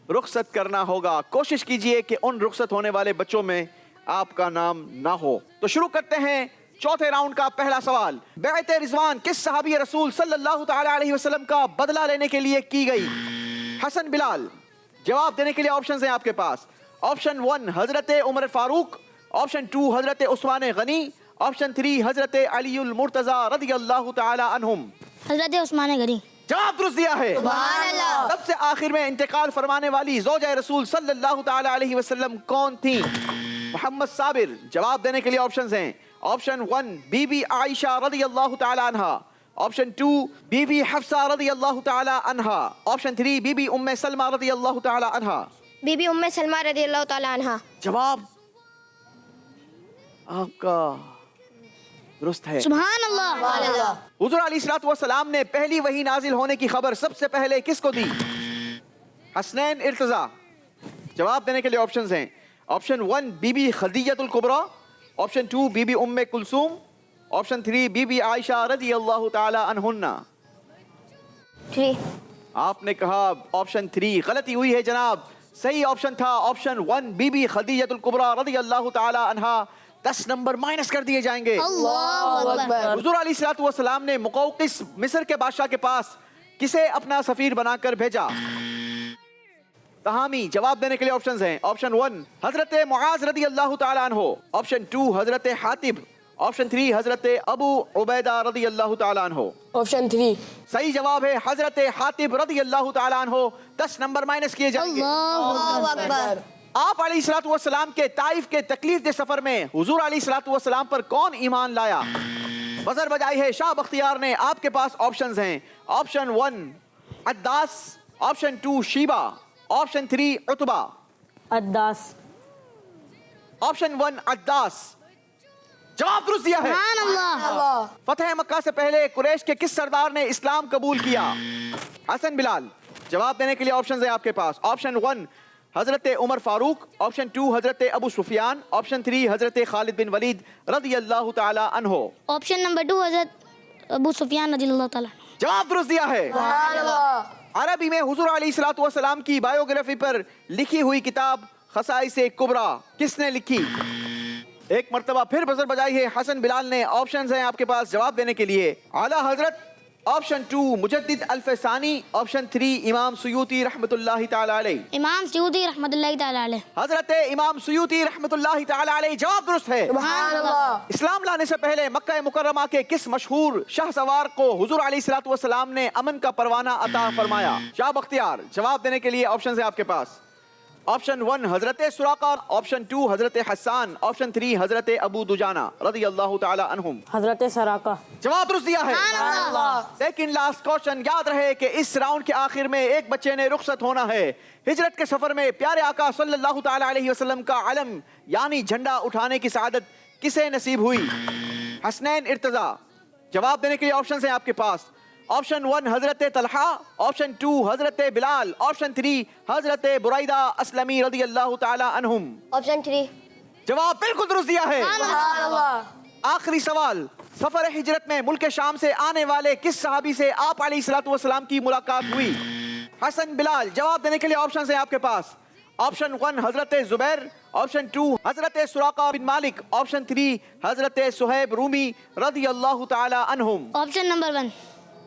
रुखसत करना होगा। कोशिश कीजिए कि उन रुखसत होने वाले बच्चों में आपका नाम ना हो। तो शुरू करते हैं चौथे राउंड का पहला सवाल। बैत रिजवान किस सहाबी रसूल सल्लल्लाहु तआला अलैहि वसल्लम का बदला लेने के लिए की गई? हसन बिलाल। जवाब देने के लिए ऑप्शंस हैं आपके पास। ऑप्शन 1 हजरत उमर फारूक, ऑप्शन 2 हजरत उस्मान गनी, ऑप्शन 3 हजरत अलीउल मुर्तजा रदियल्लाहु तआला अन्हुम। हजरत उस्मान गनी। जवाब दुरुस्त दिया है। सुभान अल्लाह। सबसे आखिर में इंतकाल फरमाने वाली ज़ौजा रसूल सल्लल्लाहु तआला अलैहि वसल्लम कौन थी? मोहम्मद साबिर। जवाब देने के लिए ऑप्शंस हैं। ऑप्शन 1 बीबी आयशा रदियल्लाहु तआला अन्हा, ऑप्शन 2 बीबी हफ्सा रदियल्लाहु तआला अन्हा, ऑप्शन 3 बीबी उम्मे सलमा रदियल्लाहु तआला अन्हा। बीबी उम्मे सलमा रदियल्लाहु ताला अन्हा। जवाब आपका दुरुस्त है। सुभान अल्लाह। सुभान अल्लाह। हुजूर अलैहिस्सलातु वस्सलाम ने पहली वही नाजिल होने की खबर सबसे पहले किसको दी? हसनैन इर्तजा। जवाब देने के लिए ऑप्शंस हैं। ऑप्शन 1 बीबी खदीजतुल कुबरा, ऑप्शन 2 बीबी उम्मे कुलसूम, ऑप्शन 3 बीबी आयशा रदियल्लाहु तआला अन्हुन्ना। 3। आपने कहा ऑप्शन 3, गलती हुई है जनाब। सही ऑप्शन था ऑप्शन 1 बीबी खदीजतुल कुबरा रदियल्लाहु तआला अन्हा। 10 नंबर माइनस कर दिए जाएंगे। अल्लाहु अकबर। हुजूर अलैहिस्सलातु वस्सलाम ने मुकौकिस मिस्र के बादशाह के पास किसे अपना सफीर बनाकर भेजा? तहामी। जवाब देने के लिए ऑप्शंस हैं। ऑप्शन 1 हजरत मुआज रदियल्लाहु तआला अन्हु, ऑप्शन 2 हजरत हातिब, ऑप्शन 3 हजरत अबू उबैदा रदियल्लाहु तआला अन्हु। ऑप्शन 3। सही जवाब है हजरत हातिब रदियल्लाहु तआला अन्हु। 10 नंबर माइनस किए जाएंगे। अल्लाहु अल्लाहु अकबर। आप अलैहिस्सलातु वस्सलाम के ताइफ के तकलीफ के सफर में हुजूर अलैहिस्सलातु वस्सलाम पर कौन ईमान लाया? बजर बजाई है शाह बख्तियार ने। आपके पास ऑप्शंस हैं। Option 1 Addas, option 2 Sheeba, option 3 Utba. Addas. Option 1 Addas. जवाब दुरुस्त दिया है। सुभान अल्लाह। फतेह मक्का से पहले कुरैश के किस सरदार ने इस्लाम कबूल किया? हसन बिलाल। जवाब देने के लिए ऑप्शंस हैं आपके पास। ऑप्शन 1 हजरत उमर फारूक, ऑप्शन 2 हजरत अबू सुफियान, ऑप्शन 3 हजरत खालिद बिन वलीद रदियल्लाहु तआला अन्हु। ऑप्शन नंबर 2 हजरत अबू सुफियान रज़ियल्लाहु ताला। जवाब दुरुस्त दिया है। सुभान अल्लाह। अरबी में हुजूर अलैहिस्सलातु वस्सलाम की बायोग्राफी पर लिखी हुई किताब खसाइस कुबरा किसने लिखी? एक मर्तबा फिर बजर बजाई है हसन बिलाल ने। ऑप्शंस हैं आपके पास जवाब देने के लिए। आला हजरत, ऑप्शन 2 मुजद्दिद अल्फसानी, ऑप्शन 3 इमाम सुयूती रहमतुल्लाहि तआला अलैह। इमाम सयूदी रहमतुल्लाहि ताला अलैह। हजरत इमाम सुयूती रहमतुल्लाहि तआला अलैह। जवाब दुरुस्त है। सुभान अल्लाह। इस्लाम लाने से पहले मक्का मुकर्रमा के किस मशहूर शाहसवार को हुजूर अलैहिस्सलातु वस्सलाम ने अमन का परवाना अता फरमाया? शाह बख्तियार। जवाब देने के लिए ऑप्शन है आपके पास। ऑप्शन 1 हजरत सुराका, ऑप्शन 2 हजरत हसान, ऑप्शन 3 हजरत अबू दुजाना रदियल्लाहु तआला अन्हुम। हजरत सराका। जवाब दुरुस्त दिया है। सुभान अल्लाह। Second last question. याद रहे कि इस राउंड के आखिर में एक बच्चे ने रुखसत होना है। हिजरत के सफर में प्यारे आका सल्लल्लाहु तआला अलैहि वसल्लम का अलम यानी झंडा उठाने की सआदत किसे नसीब हुई? हसनैन इर्तजा। जवाब देने के लिए ऑप्शन हैं आपके पास। ऑप्शन 1 हजरत तलहा, ऑप्शन 2 हजरत बिलाल, ऑप्शन 3 हजरत बुरैदा अस्लमी रदियल्लाहु तआला अन्हुम। ऑप्शन 3। जवाब बिल्कुल दुरुस्त दिया है। सुभान अल्लाह। आखिरी सवाल। सफर हिजरत में मुल्क शाम से आने वाले किस सहाबी से आप अलैहिस्सलातु वस्सलाम की मुलाकात हुई? हसन बिलाल। जवाब देने के लिए ऑप्शन है आपके पास। ऑप्शन 1 हजरत जुबैर, ऑप्शन 2 हजरत सुराका बिन मालिक, ऑप्शन 3 हजरत सुहैब रूमी रदियल्लाहु तआला अन्हुम। Option number 1।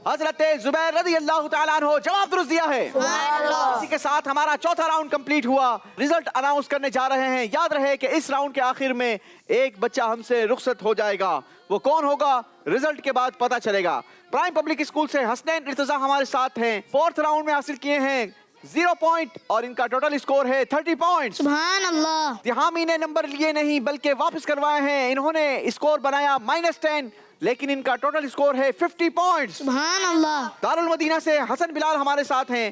حضرت زبیر رضی اللہ تعالیٰ عنہ جواب درست دیا ہے. اسی کے ساتھ ہمارا چوتھا راؤنڈ کمپلیٹ ہوا. رزلٹ اناؤنس کرنے جا رہے ہیں. یاد رہے کہ اس راؤنڈ کے آخر میں ایک بچہ ہم سے رخصت ہو جائے گا. وہ کون ہوگا رزلٹ کے بعد پتا چلے گا. پرائم پبلک اسکول سے حسنین ارتضیٰ ہمارے ساتھ ہیں. فورتھ راؤنڈ میں حاصل کیے ہیں 0 پوائنٹ اور ان کا ٹوٹل اسکور ہے 30 پوائنٹس. سبحان اللہ. تہامی نے نمبر لیے نہیں بلکہ واپس کروائے ہیں. انہوں نے اسکور بنایا -10 لیکن ان کا ٹوٹل اسکور ہے 50 پوائنٹس. سبحان اللہ. دارالمدینہ سے حسن بلال ہمارے ساتھ ہیں.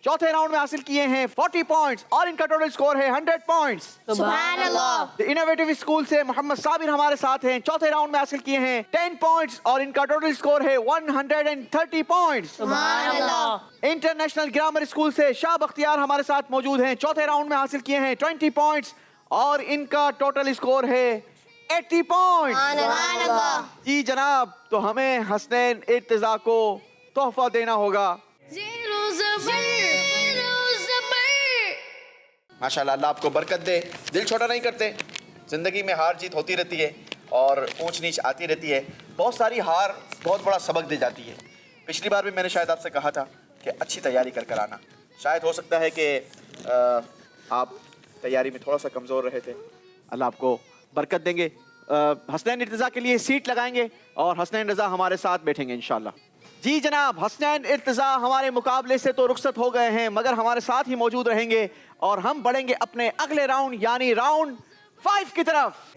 چوتھے راؤنڈ میں حاصل کیے ہیں 40 پوائنٹس اور ان کا ٹوٹل اسکور ہے 100 پوائنٹس. سبحان اللہ. انوویٹو اسکول سے محمد صابر ہمارے ساتھ ہیں. چوتھے راؤنڈ میں حاصل کیے ہیں 10 پوائنٹس اور ان کا ٹوٹل اسکور ہے 130 پوائنٹس. سبحان اللہ. انٹرنیشنل گرامر اسکول سے شاہ بختیار ہمارے ساتھ موجود ہیں. چوتھے راؤنڈ میں حاصل کیے ہیں 20 پوائنٹس اور ان کا ٹوٹل اسکور ہے 80 پوائنٹس. سبحان اللہ. جی جناب, تو ہمیں حسنین ارتضیٰ کو تحفہ دینا ہوگا. ماشاءاللہ, اللہ آپ کو برکت دے. دل چھوٹا نہیں کرتے. زندگی میں ہار جیت ہوتی رہتی ہے اور اونچ نیچ آتی رہتی ہے. بہت ساری ہار بہت بڑا سبق دے جاتی ہے. پچھلی بار بھی میں نے شاید آپ سے کہا تھا کہ اچھی تیاری کر آنا. شاید ہو سکتا ہے کہ آپ تیاری میں تھوڑا سا کمزور رہے تھے. اللہ آپ کو برکت دیں گے. حسنین ارتضیٰ کے لیے سیٹ لگائیں گے اور حسنین رضا ہمارے ساتھ بیٹھیں گے انشاءاللہ. جی جناب, حسنین ارتضیٰ ہمارے مقابلے سے تو رخصت ہو گئے ہیں مگر ہمارے ساتھ ہی موجود رہیں گے اور ہم بڑھیں گے اپنے اگلے راؤنڈ یعنی راؤنڈ 5 کی طرف.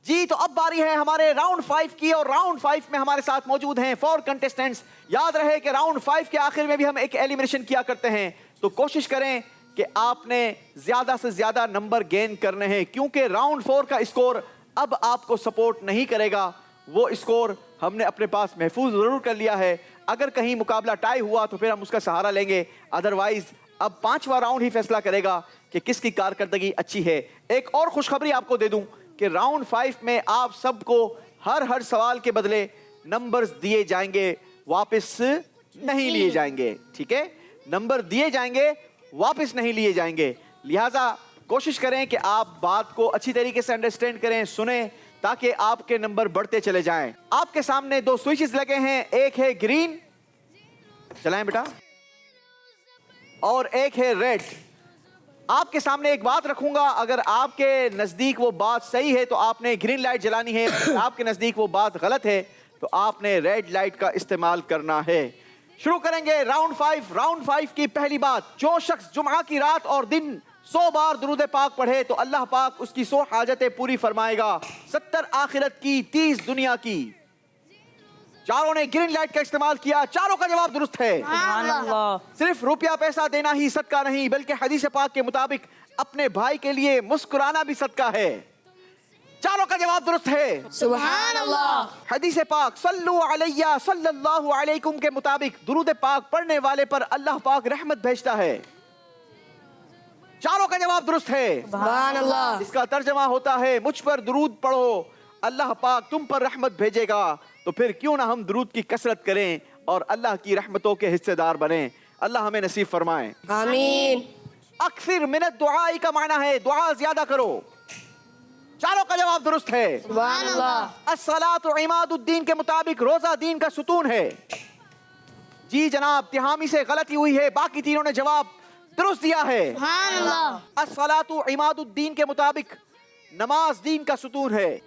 جی تو اب باری ہے ہمارے راؤنڈ 5 کی اور راؤنڈ 5 میں ہمارے ساتھ موجود ہیں 4 کنٹیسٹنٹس. یاد رہے کہ راؤنڈ 5 کے آخر میں بھی ہم ایک ایلیمنیشن کیا کرتے ہیں, تو کوشش کریں کہ آپ نے زیادہ سے زیادہ نمبر گین کرنے ہیں کیونکہ راؤنڈ 4 کا اسکور اب آپ کو سپورٹ نہیں کرے گا. وہ اسکور ہم نے اپنے پاس محفوظ ضرور کر لیا ہے. اگر کہیں مقابلہ ٹائی ہوا تو پھر ہم اس کا سہارا لیں گے. ادروائز اب 5واں راؤنڈ ہی فیصلہ کرے گا کہ کس کی کارکردگی اچھی ہے. ایک اور خوشخبری آپ کو دے دوں کہ راؤنڈ 5 میں آپ سب کو ہر سوال کے بدلے نمبرز دیے جائیں گے, واپس نہیں لیے جائیں گے. ٹھیک ہے, نمبر دیے جائیں گے, واپس نہیں لیے جائیں گے. لہٰذا کوشش کریں کہ آپ بات کو اچھی طریقے سے انڈرسٹینڈ کریں, سنیں تاکہ آپ کے نمبر بڑھتے چلے جائیں. آپ کے سامنے 2 سوئچز لگے ہیں, ایک ہے گرین, چلائیں بیٹا, اور ایک ہے ریڈ. آپ کے سامنے ایک بات رکھوں گا, اگر آپ کے نزدیک وہ بات صحیح ہے تو آپ نے گرین لائٹ جلانی ہے, اگر آپ کے نزدیک وہ بات غلط ہے تو آپ نے ریڈ لائٹ کا استعمال کرنا ہے. شروع کریں گے راؤنڈ 5. راؤنڈ 5 کی پہلی بات, جو شخص جمعہ کی رات اور دن 100 بار درود پاک پڑھے تو اللہ پاک اس کی 100 حاجتیں پوری فرمائے گا, 70 آخرت کی 30 دنیا کی. چاروں نے گرین لائٹ کا استعمال کیا, چاروں کا جواب درست ہے. سبحان اللہ. صرف روپیہ پیسہ دینا ہی صدقہ نہیں بلکہ حدیث پاک کے مطابق اپنے بھائی کے لیے مسکرانا بھی صدقہ ہے. چاروں کا جواب درست ہے. سبحان اللہ. حدیث پاک صلو علیہ صلی اللہ علیکم کے مطابق درود پاک پڑھنے والے پر اللہ پاک رحمت بھیجتا ہے. چاروں کا جواب درست ہے. سبحان اللہ. اس کا ترجمہ ہوتا ہے مجھ پر درود پڑھو اللہ پاک تم پر رحمت بھیجے گا. تو پھر کیوں نہ ہم درود کی کثرت کریں اور اللہ کی رحمتوں کے حصے دار بنیں. اللہ ہمیں نصیب فرمائے. آمین. اکثر من الدعاء کا معنی ہے دعا زیادہ کرو. چاروں کا جواب درست ہے. سبحان اللہ. الصلاۃ عماد الدین کے مطابق روزہ دین کا ستون ہے. جی جناب, تہامی سے غلطی ہوئی ہے, باقی تینوں نے جواب درست دیا ہے. سبحان اللہ. الصلاۃ عماد الدین کے مطابق نماز دین کا ستون ہے.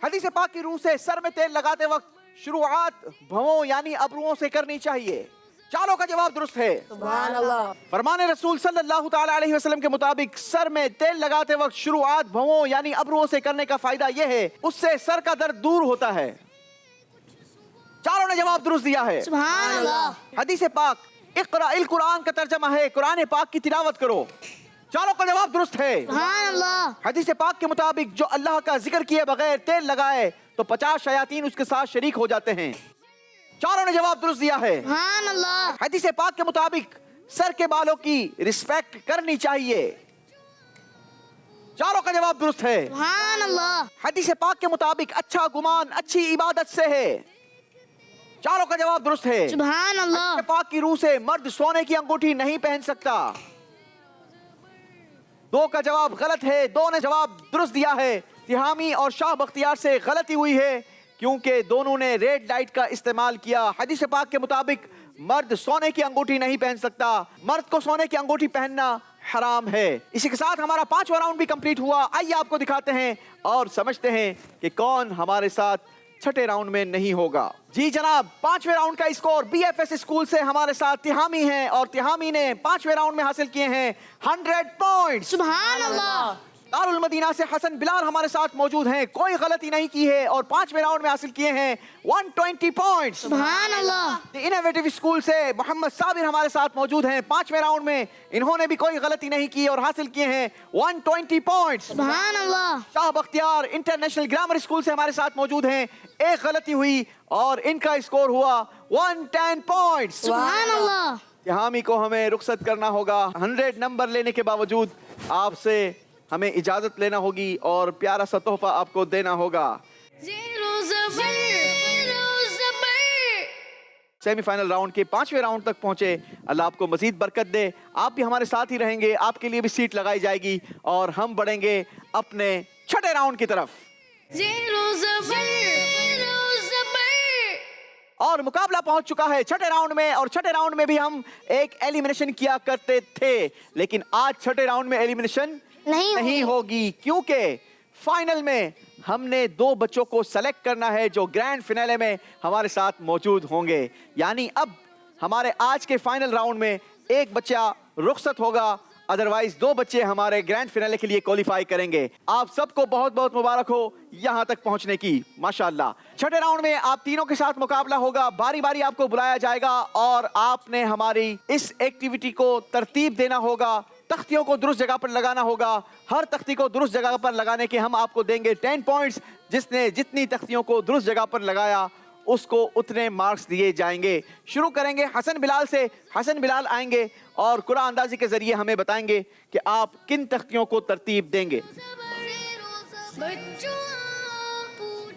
حدیث پاک کی روح سے سر میں تیل لگاتے وقت شروعات بھووں یعنی ابروؤں سے کرنی چاہیے. چاروں کا جواب درست ہے. سبحان اللہ. فرمان رسول صلی اللہ تعالی علیہ وسلم کے مطابق سر میں تیل لگاتے وقت شروعات بھووں یعنی ابروؤں سے کرنے کا فائدہ یہ ہے اس سے سر کا درد دور ہوتا ہے. چاروں نے جواب درست دیا ہے. سبحان اللہ. حدیث پاک اقرأ القرآن کا ترجمہ ہے قرآن پاک کی تلاوت کرو. چاروں کا جواب درست ہے. سبحان اللہ. حدیث پاک کے مطابق جو اللہ کا ذکر کیے بغیر تیل لگائے تو 50 شیاطین اس کے ساتھ شریک ہو جاتے ہیں. چاروں نے جواب درست دیا ہے. سبحان اللہ. حدیث پاک کے مطابق سر کے بالوں کی رسپیکٹ کرنی چاہیے. چاروں کا جواب درست ہے. سبحان اللہ. حدیث پاک کے مطابق اچھا گمان اچھی عبادت سے ہے. چاروں کا جواب درست ہے. سبحان اللہ. حدیث پاک کی روح سے مرد سونے کی انگوٹھی نہیں پہن سکتا. 2 کا جواب غلط ہے, 2 نے جواب درست دیا ہے. تہامی اور شاہ بختیار سے غلطی ہوئی ہے, क्योंकि दोनों ने रेड लाइट का इस्तेमाल किया। हदीस पाक के मुताबिक मर्द सोने की अंगूठी नहीं पहन सकता, मर्द को सोने की अंगूठी पहनना हराम है। इसी के साथ हमारा 5वां राउंड भी कंप्लीट हुआ। आइए आपको दिखाते हैं और समझते हैं कि कौन हमारे साथ छठे राउंड में नहीं होगा। जी जनाब, 5वें राउंड का स्कोर BFS स्कूल से हमारे साथ तिहामी हैं और तिहामी ने 5वें राउंड में हासिल किए हैं 100 पॉइंट्स। सुभान अल्लाह। दारुल मदीना से हसन बिलाल हमारे साथ मौजूद हैं, कोई गलती नहीं की है और 5वें राउंड में हासिल किए हैं 120 पॉइंट्स। सुभान अल्लाह। इनोवेटिव स्कूल से मोहम्मद साबिर हमारे साथ मौजूद हैं, 5वें राउंड में इन्होंने भी कोई गलती नहीं की और हासिल किए हैं 120 पॉइंट्स। सुभान अल्लाह। Shah Bakhtiar international grammar school से हमारे साथ मौजूद हैं, एक गलती हुई और इनका स्कोर हुआ 110 पॉइंट्स। सुभान अल्लाह। तिहामी को हमें रुखसत करना होगा। 100 नंबर लेने के बावजूद आपसे हमें इजाजत लेना होगी और प्यारा सा तोहफा आपको देना होगा। सेमीफाइनल राउंड के 5वें राउंड तक पहुंचे, अल्लाह आपको मजीद बरकत दे। आप भी हमारे साथ ही रहेंगे, आपके लिए भी सीट लगाई जाएगी और हम बढ़ेंगे अपने छठे राउंड की तरफ। और मुकाबला पहुंच चुका है छठे राउंड में और छठे राउंड में भी हम एक एलिमिनेशन किया करते थे, लेकिन आज छठे राउंड में एलिमिनेशन नहीं होगी क्योंकि फाइनल में हमने 2 बच्चों को सेलेक्ट करना है जो ग्रैंड फिनाले में हमारे साथ मौजूद होंगे। यानी अब हमारे आज के फाइनल राउंड में एक बच्चा रुखसत होगा, अदरवाइज 2 बच्चे हमारे ग्रैंड फिनाले के लिए क्वालिफाई करेंगे। आप सबको बहुत बहुत मुबारक हो यहां तक पहुंचने की, माशाल्लाह। छठे राउंड में आप तीनों के साथ मुकाबला होगा, बारी बारी आपको बुलाया जाएगा और आपने हमारी इस एक्टिविटी को तरतीब देना होगा, तख्तियों को दुरुस्त जगह पर लगाना होगा। हर तख्ती को दुरुस्त जगह पर लगाने के हम आपको देंगे 10 पॉइंट्स। जिसने जितनी तख्तियों को दुरुस्त जगह पर लगाया उसको उतने मार्क्स दिए जाएंगे। शुरू करेंगे हसन बिलाल से। हसन बिलाल आएंगे और कुरान अंदाजी के जरिए हमें बताएंगे कि आप किन तख्तियों को तरतीब देंगे।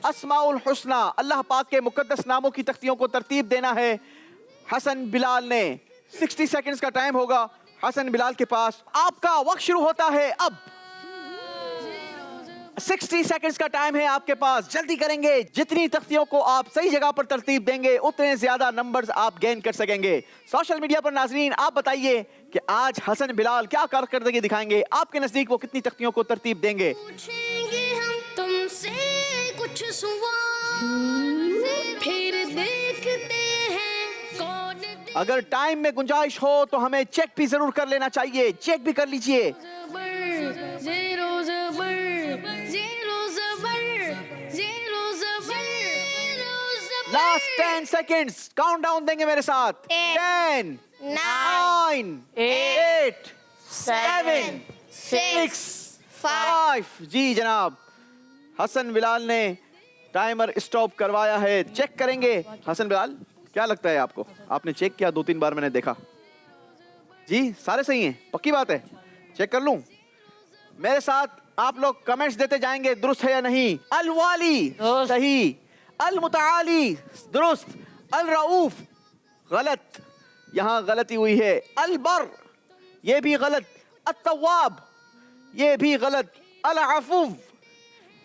अस्माउल हुस्ना, अल्लाह पाक के मुकद्दस नामों की तख्तियों को तरतीब देना है। हसन बिलाल ने 60 सेकंड्स का टाइम होगा हसन बिलाल के पास। आपका वक्त शुरू होता है अब। 60 सेकंड्स का टाइम है आपके पास, जल्दी करेंगे। जितनी तख्तियों को आप सही जगह पर तरतीब देंगे उतने ज्यादा नंबर्स आप गेन कर सकेंगे। सोशल मीडिया पर नाज़रीन आप बताइए कि आज हसन बिलाल क्या कारकर्दगी दिखाएंगे, आपके नजदीक वो कितनी तख्तियों को तरतीब देंगे। पूछेंगे हम तुमसे कुछ सवाल, फिर देखते हैं कौन। अगर टाइम में गुंजाइश हो तो हमें चेक भी जरूर कर लेना चाहिए, चेक भी कर लीजिए। लास्ट 10 सेकेंड्स काउंट डाउन देंगे मेरे साथ। 10 9 8 7 6 5। जी जनाब, हसन बिलाल ने टाइमर स्टॉप करवाया है। चेक करेंगे। हसन बिलाल क्या लगता है आपको? आपने चेक किया 2-3 बार मैंने देखा। जी सारे सही हैं, पक्की बात है? चेक कर लूं? मेरे साथ आप लोग कमेंट्स देते जाएंगे दुरुस्त है या नहीं। अल वाली सही, अल मुताली दुरुस्त, अल रऊफ गलत, यहां गलती हुई है। अल बर ये भी गलत, अत तवाब ये भी गलत, अल अफूफ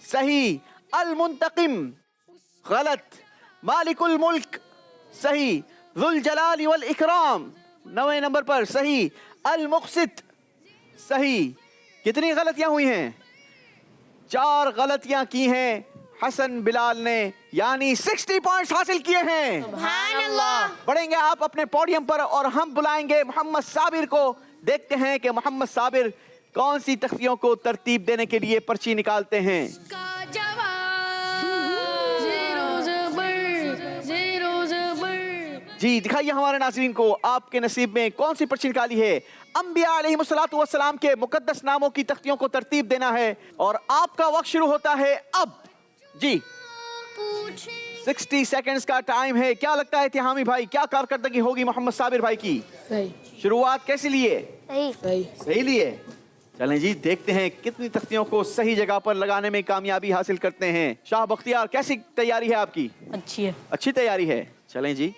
सही, अल मुंतकिम गलत, मालिकुल मुल्क सही, जुल जलाली वल इकराम 9वें नंबर पर सही, अल मुक़सित सही। कितनी गलतियां हुई हैं? 4 गलतियां की हैं हसन बिलाल ने, यानी 60 पॉइंट्स हासिल किए हैं। सुभान अल्लाह। बढ़ेंगे आप अपने पोडियम पर और हम बुलाएंगे मोहम्मद साबिर को। देखते हैं कि मोहम्मद साबिर कौन सी तख्तियों को तरतीब देने के लिए पर्ची निकालते हैं। जी दिखाइए हमारे नाज़रीन को आपके नसीब में कौन सी पर्ची निकाली है। अंबिया अलैहिमुस्सलातु वस्सलाम के मुकद्दस नामों की तख्तियों को तरतीब देना है और आपका वक्त शुरू होता है अब। जी 60 सेकंड्स का टाइम है। क्या लगता है तिहामी भाई, क्या कारकर्दगी होगी मोहम्मद साबिर भाई की? सही शुरुआत कैसी लिए? सही सही लिए। चलें जी देखते हैं कितनी तख्तियों को सही जगह पर लगाने में कामयाबी हासिल करते हैं। शाह बख्तियार कैसी तैयारी है आपकी? अच्छी है। अच्छी तैयारी है। चलें जी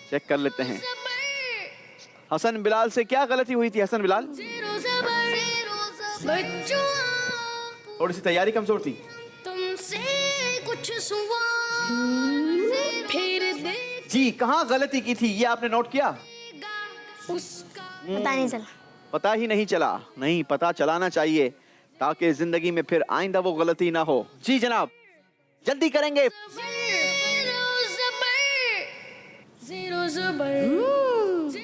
चेक कर लेते हैं। हसन बिलाल से क्या गलती हुई थी? हसन बिलाल थोड़ी सी तैयारी कमजोर थी। तुमसे कुछ फिर देख जी कहाँ गलती की थी ये आपने नोट किया? उसका पता नहीं चला। पता ही नहीं चला। नहीं, पता चलाना चाहिए ताकि जिंदगी में फिर आइंदा वो गलती ना हो। जी जनाब, जल्दी करेंगे। जीरो ज़बर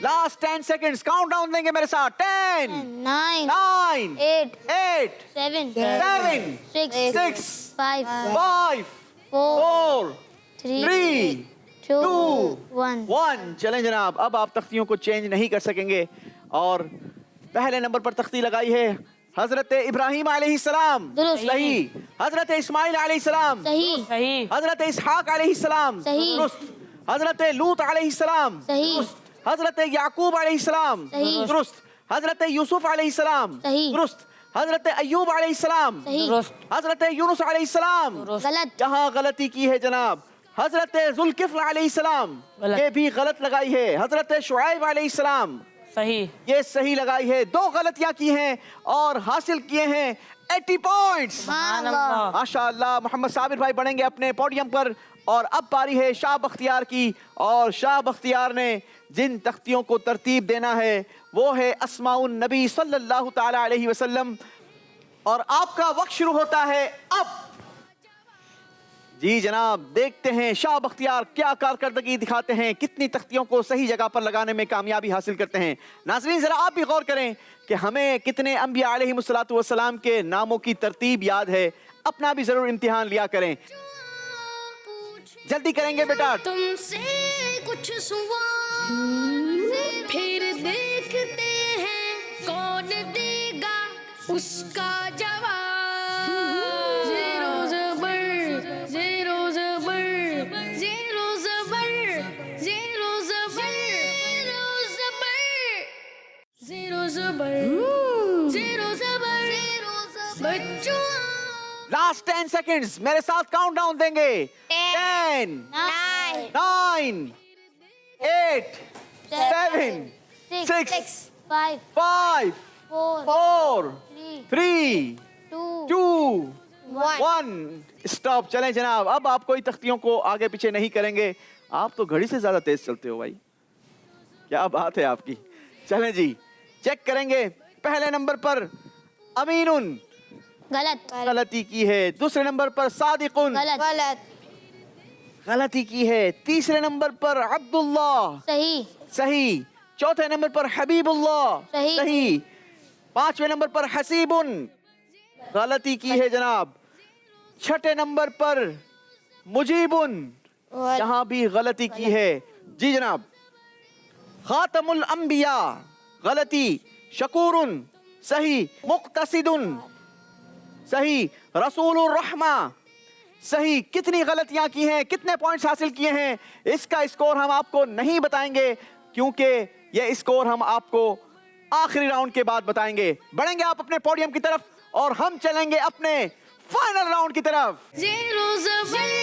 लास्ट 10 सेकंड्स, काउंट डाउन देंगे मेरे साथ। 10 9 9 8 8 7 7 6 6 5 5 4 4 3 3 2 2 1 1। चलें जनाब, अब आप तख्तियों को चेंज नहीं कर सकेंगे और पहले नंबर पर तख्ती लगाई है हजरत इब्राहिम अलैहिस्सलाम, दुरुस्त। सही। हजरत इस्माइल अलैहिस्सलाम, सही सही हजरत इसहाक अलैहिस्सलाम, सही। दुरुस्त। हजरत लूत अलैहिस्सलाम, सही। दुरुस्त। हजरत याकूब अलैहिस्सलाम, सही। दुरुस्त। हजरत यूसुफ अलैहिस्सलाम, सही। दुरुस्त। हजरत अय्यूब अलैहिस्सलाम, सही दुरुस्त हजरत यूनुस अलैहिस्सलाम, गलत यहाँ गलती की है जनाब। हजरत जुल्किफ्ल अलैहिस्सलाम, गलत। ये भी गलत लगाई है। हजरत शुआइब अलैहिस्सलाम, सही ये सही लगाई है। 2 गलतियां की हैं और हासिल किए हैं 80 पॉइंट्स। सुभान अल्लाह। माशाअल्लाह। मोहम्मद साबिर भाई बढ़ेंगे अपने पोडियम पर और अब बारी है शाह बख्तियार की। और शाह बख्तियार ने जिन तख्तियों को तरतीब देना है वो है अस्माउन नबी सल्लल्लाहु ताला अलैहि वसल्लम। और आपका वक्त शुरू होता है अब। जी जनाब, देखते हैं शाह बख्तियार क्या कारकर्दगी दिखाते हैं, कितनी तख्तियों को सही जगह पर लगाने में कामयाबी हासिल करते हैं। नाज़रीन जरा आप भी गौर करें कि हमें कितने अंबिया अलैहिमुस्सलातु वस्सलाम के नामों की तरतीब याद है। अपना भी जरूर इम्तिहान लिया करें। जल्दी करेंगे बेटा। तुमसे कुछ सवाल फिर देखते हैं कौन देगा उसका जवाब। जीरो ज़बर जीरो ज़बर जीरो ज़बर जीरो ज़बर जीरो ज़बर जीरो ज़बर बच्चों लास्ट 10 सेकंड्स, मेरे साथ काउंट डाउन देंगे। 10 9 9 8 7 6 5 5 4 4 3 2 2 1 1। स्टॉप। चलें जनाब, अब आप कोई तख्तियों को आगे पीछे नहीं करेंगे। आप तो घड़ी से ज्यादा तेज चलते हो भाई, क्या बात है आपकी। चलें जी, चेक करेंगे। पहले नंबर पर अमीनुन, गलत गलती की है। दूसरे नंबर पर सादिकुन, गलत गलत गलती की है। तीसरे नंबर पर अब्दुल्लाह, सही सही। चौथे नंबर पर हबीबुल्लाह, सही। सही। पांचवें नंबर पर हसीबुन, गलती की है जनाब। छठे नंबर पर मुजीबुन, यहाँ भी गलती की है। जी जनाब। खातमुल अंबिया, गलती। शकूरुन, सही। मुक्तसिदुन, सही। रसूलुर रहमा, सही। कितनी गलतियां की हैं, कितने पॉइंट्स हासिल किए हैं, इसका स्कोर हम आपको नहीं बताएंगे क्योंकि ये स्कोर हम आपको आखिरी राउंड के बाद बताएंगे। बढ़ेंगे आप अपने पोडियम की तरफ और हम चलेंगे अपने फाइनल राउंड की तरफ। जीरो ज़बर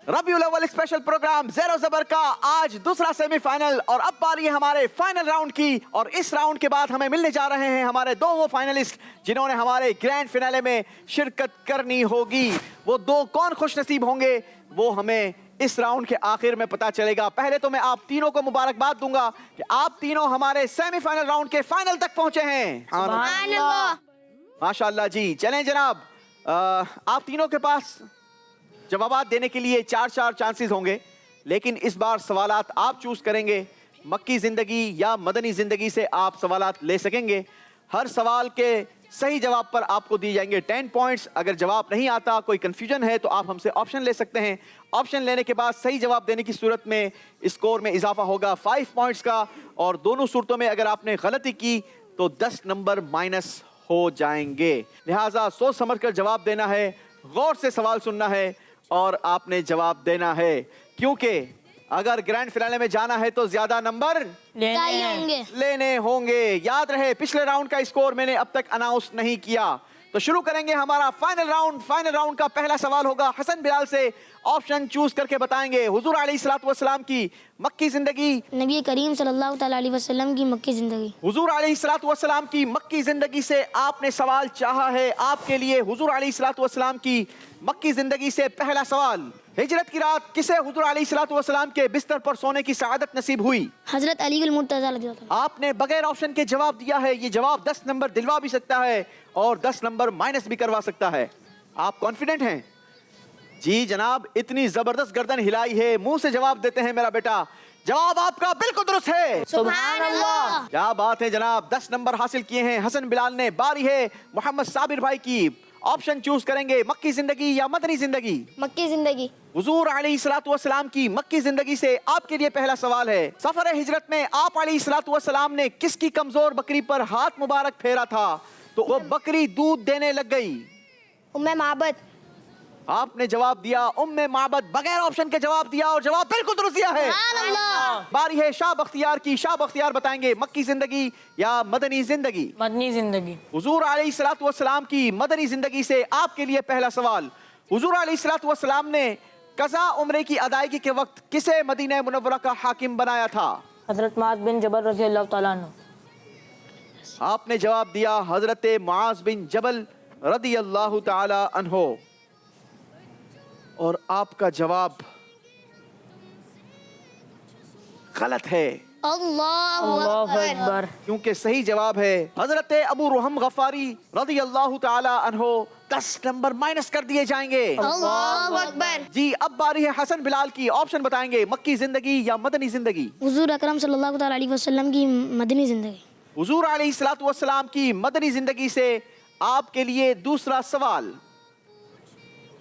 रबीउल अव्वल स्पेशल प्रोग्राम ज़ेरो ज़बर का आज दूसरा सेमीफाइनल और अब बारी है हमारे फाइनल राउंड की। और इस राउंड के बाद हमें मिलने जा रहे हैं हमारे 2 वो फाइनलिस्ट जिन्होंने हमारे ग्रैंड फिनाले में शिरकत करनी होगी। वो 2 कौन खुशनसीब होंगे वो हमें इस राउंड के आखिर में पता चलेगा। पहले तो मैं आप तीनों को मुबारकबाद दूंगा कि आप तीनों हमारे सेमीफाइनल राउंड के फाइनल तक पहुंचे हैं। सुभान अल्लाह माशाल्लाह जी। चलें जनाब, आप तीनों के पास जवाबात देने के लिए 4 चांसेस होंगे, लेकिन इस बार सवालात आप चूज करेंगे। मक्की जिंदगी या मदनी जिंदगी से आप सवालात ले सकेंगे। हर सवाल के सही जवाब पर आपको दिए जाएंगे 10 पॉइंट्स। अगर जवाब नहीं आता, कोई कंफ्यूजन है, तो आप हमसे ऑप्शन ले सकते हैं। ऑप्शन लेने के बाद सही जवाब देने की सूरत में स्कोर में इजाफा होगा 5 पॉइंट्स का। और दोनों सूरतों में अगर आपने गलती की तो 10 नंबर माइनस हो जाएंगे। लिहाजा सोच समझ कर जवाब देना है, गौर से सवाल सुनना है और आपने जवाब देना है, क्योंकि अगर ग्रैंड फिनाले में जाना है तो ज्यादा नंबर चाहिए होंगे। लेने होंगे। याद रहे, पिछले राउंड का स्कोर मैंने अब तक अनाउंस नहीं किया। तो शुरू करेंगे हमारा फाइनल राउंड। फाइनल राउंड का पहला सवाल होगा हसन बिलाल से। ऑप्शन चूज करके बताएंगे। हुजूर अलैहिस्सलातु वस्सलाम की मक्की जिंदगी, नबी करीम सल्लल्लाहु तआला अलैहि वसल्लम की मक्की जिंदगी। हुजूर अलैहिस्सलातु वस्सलाम की मक्की जिंदगी से आपने सवाल चाहा है। आपके लिए हुजूर अलैहिस्सलातु वस्सलाम की मक्की जिंदगी से पहला सवाल, हिजरत की रात किसे हुजूर अलैहिस्सलातु वस्सलाम के बिस्तर पर सोने की सआदत नसीब हुई? हजरत अली गुल मुर्तज़ा रज़ी अल्लाह ताला। आपने बगैर ऑप्शन के जवाब दिया है। ये जवाब 10 नंबर दिलवा भी सकता है और 10 नंबर माइनस भी करवा सकता है। आप कॉन्फिडेंट हैं? जी जनाब, इतनी जबरदस्त गर्दन हिलाई है, मुंह से जवाब देते हैं मेरा बेटा। जवाब आपका बिल्कुल दुरुस्त है। सुभान अल्लाह। क्या बात है जनाब, 10 नंबर हासिल किए हैं हसन बिलाल ने। बारी है मोहम्मद साबिर भाई की। ऑप्शन चूज करेंगे, मक्की जिंदगी या मदनी जिंदगी? मक्की जिंदगी। हुजूर अलैहिस्सलातु वस्सलाम की मक्की जिंदगी से आपके लिए पहला सवाल है। सफर हिजरत में आप अलैहिस्सलातु वस्सलाम ने किसकी कमजोर बकरी पर हाथ मुबारक फेरा था तो वो बकरी दूध देने लग गई? उम्मे माबद। आपने जवाब दिया उम्मे माबद, बगैर ऑप्शन के जवाब दिया और जवाब बिल्कुल दुरुस्त दिया है। बारी है शाह बख्तियार की। शाह बख्तियार बताएंगे मक्की जिंदगी या मदनी जिंदगी? मदनी जिंदगी। हुजूर अलैहिस्सलातु वस्सलाम की मदनी जिंदगी से आपके लिए पहला सवाल। हुजूर अलैहिस्सलातु वस्सलाम ने कज़ा उम्रे की अदायगी के वक्त किसे मदीना मुनव्वरा का हाकिम बनाया था? हजरत मुआज़ बिन जबल रज़ी अल्लाह तआला अन्हु। आपने जवाब दिया हजरत मुआज़ बिन जबल रज़ी अल्लाह तआला अन्हो और आपका जवाब गलत है अल्लाहु अल्लाहु अकबर। क्योंकि सही जवाब है हजरत अबू रुहम गफारी रज़ी अल्लाह तआला अन्हो। 10 नंबर माइनस कर दिए जाएंगे। अल्लाहु अकबर। जी अब बारी है हसन बिलाल की। ऑप्शन बताएंगे, मक्की जिंदगी या मदनी जिंदगी? हुजूर अकरम सल्लल्लाहु ताला अलैहि वसल्लम की मदनी जिंदगी। हुजूर अलैहिस्सलातु वस्सलाम की मदनी जिंदगी से आपके लिए दूसरा सवाल।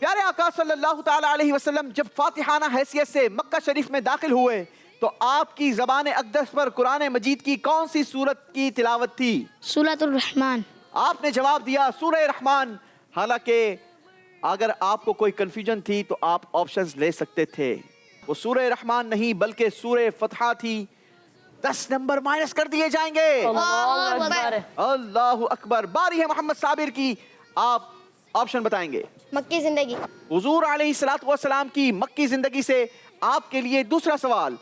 प्यारे आका सल्लल्लाहु ताला अलैहि वसल्लम जब फातिहाना हैसियत से मक्का शरीफ में दाखिल हुए तो आपकी ज़बान अक़दस पर कुरान मजीद की कौन सी सूरत की तिलावत थी? सूरतुर रहमान। आपने जवाब दिया सूरह रहमान। हालांकि अगर आपको कोई कंफ्यूजन थी तो आप ऑप्शंस ले सकते थे। वो सूरह रहमान नहीं बल्कि सूरह फतहा थी। 10 नंबर माइनस कर दिए जाएंगे। अल्लाहु अकबर। अल्लाहु अकबर। बारी है मोहम्मद साबिर की। आप ऑप्शन बताएंगे। मक्की जिंदगी। हुजूर अलैहिस्सलातु वस्सलाम की मक्की जिंदगी से आपके लिए दूसरा सवाल।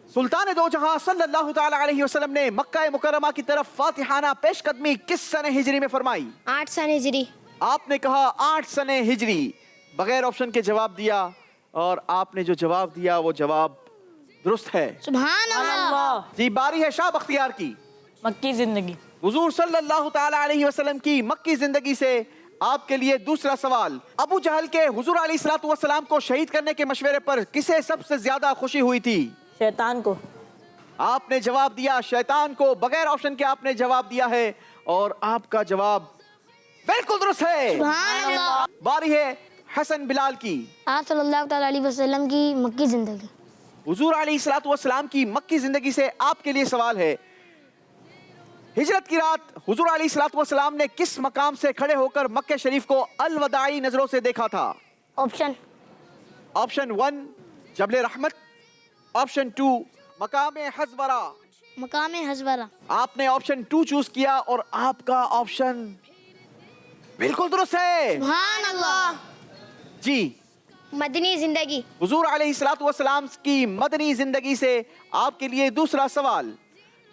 सुल्तान दो जहां सल्लल्लाहु ताला अलैहि वसल्लम ने मक्का मुकर्रमा की तरफ फातिहाना पेशकदमी किस सने हिजरी में फरमाई? 8 सन हिजरी। आपने कहा 8 सने हिजरी, बगैर ऑप्शन के जवाब दिया और आपने जो जवाब दिया वो जवाब दुरुस्त है। सुभान अल्लाह। अल्लाह। जी बारी है शाह बख्तियार की। मक्की जिंदगी। हुजूर सल्लल्लाहु ताला अलैहि वसल्लम की मक्की जिंदगी से आपके लिए दूसरा सवाल। अबू जहल के हुजूर अलैहिस्सलातु वस्सलाम को शहीद करने के मशवरे पर किसे सबसे ज्यादा खुशी हुई थी? शैतान को। आपने जवाब दिया शैतान को, बगैर ऑप्शन के आपने जवाब दिया है और आपका जवाब बिल्कुल दुरुस्त है। सुभान अल्लाह। बारी है हसन बिलाल की। आप सल्लल्लाहु ताला अलैहि वसल्लम की मक्की जिंदगी। हुजूर अलैहिस्सलातु वस्सलाम की मक्की जिंदगी से आपके लिए सवाल है। हिजरत की रात हुजूर अलैहिस्सलातु वस्सलाम ने किस मकाम से खड़े होकर मक्के शरीफ को अलवदाई नजरों से देखा था? ऑप्शन। ऑप्शन 1 जबल रहमत, ऑप्शन 2 मकाम हज़वरा। मकाम हज़वरा। आपने ऑप्शन 2 चूज किया और आपका ऑप्शन बिल्कुल दुरुस्त है। सुभान अल्लाह। जी मदनी जिंदगी। हुजूर अलैहिस्सलातु वस्सलाम की मदनी जिंदगी से आपके लिए दूसरा सवाल।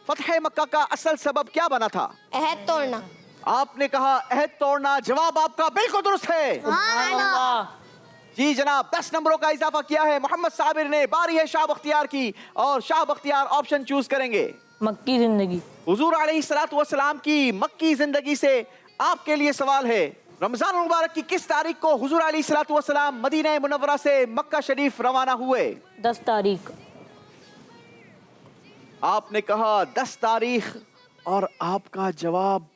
फतह मक्का का असल सबब क्या बना था? अहद तोड़ना। आपने कहा अहद तोड़ना। जवाब आपका बिल्कुल दुरुस्त है। अल्लाह। जी जनाब 10 नंबरों का इजाफा किया है मोहम्मद साबिर ने। बारी है शाह बख्तियार की और शाह बख्तियार ऑप्शन चूज करेंगे। मक्की जिंदगी। हुजूर अलैहिस्सलातु वस्सलाम की मक्की जिंदगी से आपके लिए सवाल है। रमजान मुबारक की किस तारीख को हुजूर अलैहिस्सलातु वस्सलाम मदीना मुनव्वरा से मक्का शरीफ रवाना हुए? 10 तारीख। आपने कहा 10 तारीख और आपका जवाब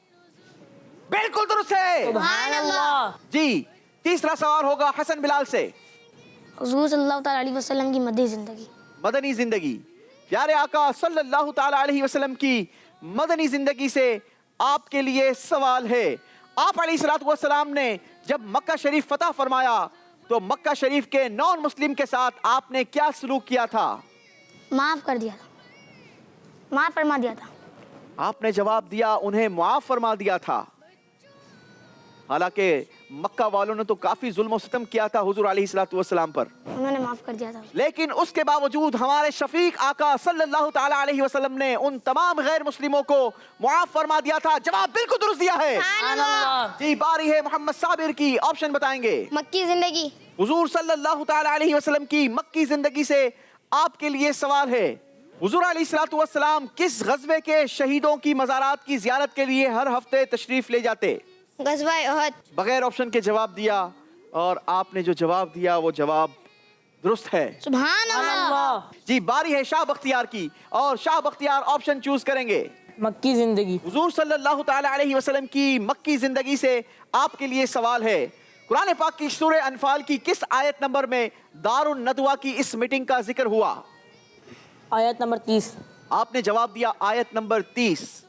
बिल्कुल दुरुस्त है। सुभान अल्लाह। जी तीसरा सवाल होगा हसन बिलाल से। हुजूर सल्लल्लाहु ताला अलैहि वसल्लम की मदनी जिंदगी। मदनी जिंदगी। प्यारे आका सल्लल्लाहु ताला अलैहि वसल्लम की मदनी जिंदगी से आपके लिए सवाल है। आप अलैहिस्सलातु वस्सलाम ने जब मक्का शरीफ फतह फरमाया तो मक्का शरीफ के नॉन मुस्लिम के साथ आपने क्या सलूक किया था? माफ कर दिया था, माफ फरमा दिया था। आपने जवाब दिया उन्हें मुआफ फरमा दिया था। हालांकि मक्का वालों ने तो काफी जुल्म और सितम किया था हुजूर अलैहिस्सलातु वस्सलाम पर, उन्होंने माफ कर दिया था। लेकिन उसके बावजूद हमारे शफीक आका सल्लल्लाहु ताला अलैहि वसल्लम ने उन तमाम गैर मुस्लिमों को मुआफ फरमा दिया था। जवाब बिल्कुल दुरुस्त दिया है। जी, बारी है मोहम्मद साबिर की, ऑप्शन बताएंगे। मक्की जिंदगी। हुजूर सल्लल्लाहु ताला अलैहि वसल्लम की मक्की जिंदगी से आपके लिए सवाल है, हुजूर अलैहिस्सलातु वस्सलाम किस गज़वे के शहीदों की मज़ारात की ज़ियारत के लिए हर हफ्ते तशरीफ ले जाते? गज़वा उहद। बगैर ऑप्शन के जवाब दिया, और आपने जो जवाब दिया वो जवाब दुरुस्त है। सुभान अल्लाह। जी, बारी है शाह बख्तियार की, और शाह बख्तियार ऑप्शन चूज करेंगे। मक्की जिंदगी। हुजूर सल्लल्लाहु ताला अलैहि वसल्लम की मक्की जिंदगी से आपके लिए सवाल है, कुरान पाक की सूरह अनफाल की किस आयत नंबर में दारुन नदवा की इस मीटिंग का जिक्र हुआ? आयत नंबर 30। आपने जवाब दिया आयत नंबर 30।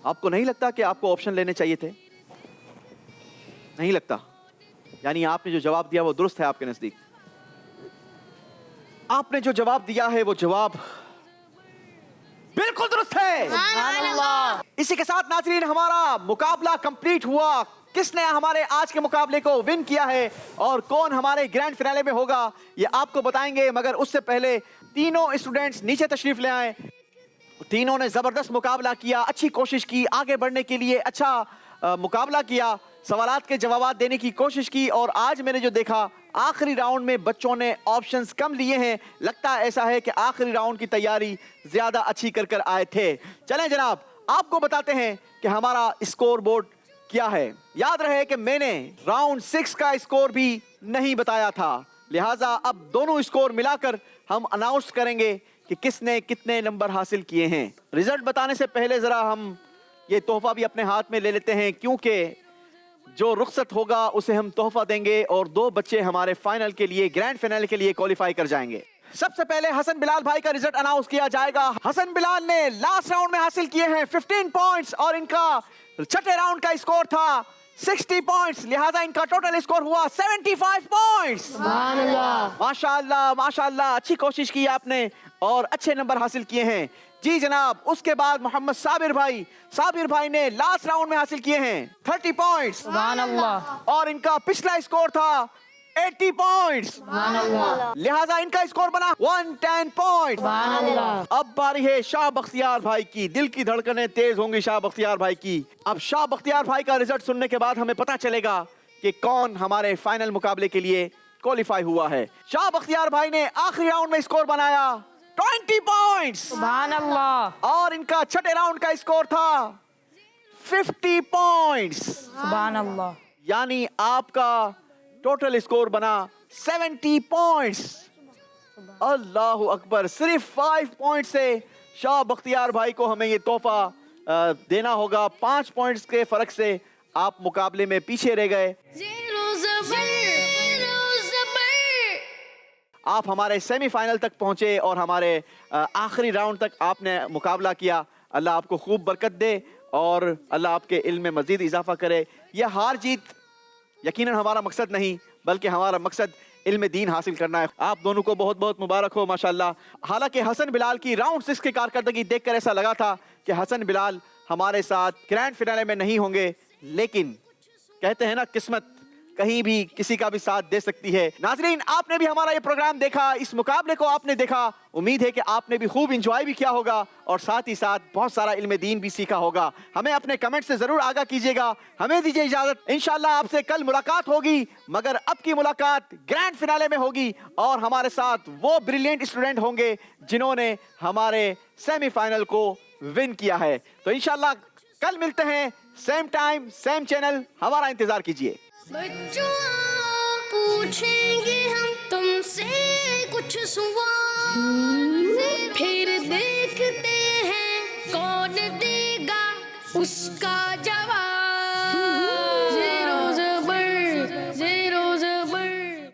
आपको नहीं लगता कि आपको ऑप्शन लेने चाहिए थे? नहीं लगता, यानी आपने जो जवाब दिया वो दुरुस्त है आपके नजदीक। आपने जो जवाब दिया है वो जवाब बिल्कुल दुरुस्त है। इसी के साथ नाज़रीन हमारा मुकाबला कंप्लीट हुआ। किसने हमारे आज के मुकाबले को विन किया है और कौन हमारे ग्रैंड फिनाले में होगा ये आपको बताएंगे, मगर उससे पहले तीनों स्टूडेंट्स नीचे तशरीफ ले आए। तीनों ने जबरदस्त मुकाबला किया, अच्छी कोशिश की, आगे बढ़ने के लिए अच्छा मुकाबला किया, सवालात के जवाब देने की कोशिश की, और आज मैंने जो देखा आखिरी राउंड में बच्चों ने ऑप्शंस कम लिए हैं। लगता ऐसा है कि आखिरी राउंड की तैयारी ज्यादा अच्छी कर कर आए थे। चलें जनाब, आपको बताते हैं कि हमारा स्कोर बोर्ड क्या है। याद रहे कि मैंने राउंड 6 का स्कोर भी नहीं बताया था, लिहाजा अब दोनों स्कोर मिलाकर हम अनाउंस करेंगे कि किसने कितने नंबर हासिल किए हैं। रिजल्ट बताने से पहले जरा हम ये तोहफा भी अपने हाथ में ले लेते हैं, क्योंकि जो रुखसत होगा उसे हम तोहफा देंगे और 2 बच्चे हमारे फाइनल के लिए, ग्रैंड फाइनल के लिए क्वालिफाई कर जाएंगे। सबसे पहले हसन बिलाल भाई का रिजल्ट अनाउंस किया जाएगा। हसन बिलाल ने लास्ट राउंड में हासिल किए हैं 15 पॉइंट्स और इनका छठे राउंड का स्कोर था 60 पॉइंट्स, लिहाजा इनका टोटल स्कोर हुआ 75 पॉइंट्स। माशाअल्लाह माशाअल्लाह, अच्छी कोशिश की आपने और अच्छे नंबर हासिल किए हैं। जी जनाब, उसके बाद मोहम्मद साबिर भाई ने लास्ट राउंड में हासिल किए हैं 30 पॉइंट्स और इनका पिछला स्कोर था 80 पॉइंट्स, लिहाजा इनका स्कोर बना 110 पॉइंट्स। अब बारी है शाह बख्तियार भाई की। दिल की धड़कनें तेज होंगी शाह बख्तियार भाई की। अब शाह बख्तियार भाई का रिजल्ट सुनने के बाद हमें पता चलेगा कि कौन हमारे फाइनल मुकाबले के लिए क्वालिफाई हुआ है। शाह बख्तियार भाई ने आखिरी राउंड में स्कोर बनाया 20 पॉइंट्स और इनका छठे राउंड का स्कोर था 50 पॉइंट्स, यानी आपका टोटल स्कोर बना 70 पॉइंट्स। अल्लाहु अकबर, सिर्फ 5 पॉइंट से शाह बख्तियार भाई को हमें ये तोहफा देना होगा। 5 पॉइंट्स के फर्क से आप मुकाबले में पीछे रह गए। आप हमारे सेमीफाइनल तक पहुंचे और हमारे आखिरी राउंड तक आपने मुकाबला किया। अल्लाह आपको खूब बरकत दे और अल्लाह आपके इल्म में मजीद इजाफा करे। यह हार जीत यकीनन हमारा मकसद नहीं, बल्कि हमारा मकसद इल्म दीन हासिल करना है। आप दोनों को बहुत बहुत मुबारक हो माशाल्लाह। हालांकि हसन बिलाल की राउंड 6 की कारकर्दगी देखकर ऐसा लगा था कि हसन बिलाल हमारे साथ ग्रैंड फिनाले में नहीं होंगे, लेकिन कहते हैं ना, किस्मत कहीं भी किसी का भी साथ दे सकती है। नाजरीन, आपने भी हमारा ये प्रोग्राम देखा, इस मुकाबले को आपने देखा। उम्मीद है कि आपने भी खूब इंजॉय भी किया होगा और साथ ही साथ बहुत सारा इल्म दीन भी सीखा होगा। हमें अपने कमेंट से जरूर आगाह कीजिएगा। हमें दीजिए इजाजत, इंशाल्लाह आपसे कल मुलाकात होगी, मगर अब की मुलाकात ग्रैंड फिनाले में होगी और हमारे साथ वो ब्रिलियंट स्टूडेंट होंगे जिन्होंने हमारे सेमीफाइनल को विन किया है। तो इंशाल्लाह कल मिलते हैं, सेम टाइम सेम चैनल। हमारा इंतजार कीजिए। बच्चों पूछेंगे हम तुमसे कुछ सवाल, फिर देखते हैं कौन देगा उसका जवाब। ज़ीरो ज़बर।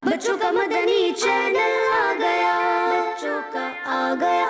बच्चों का मदनी चैनल आ गया, बच्चों का आ गया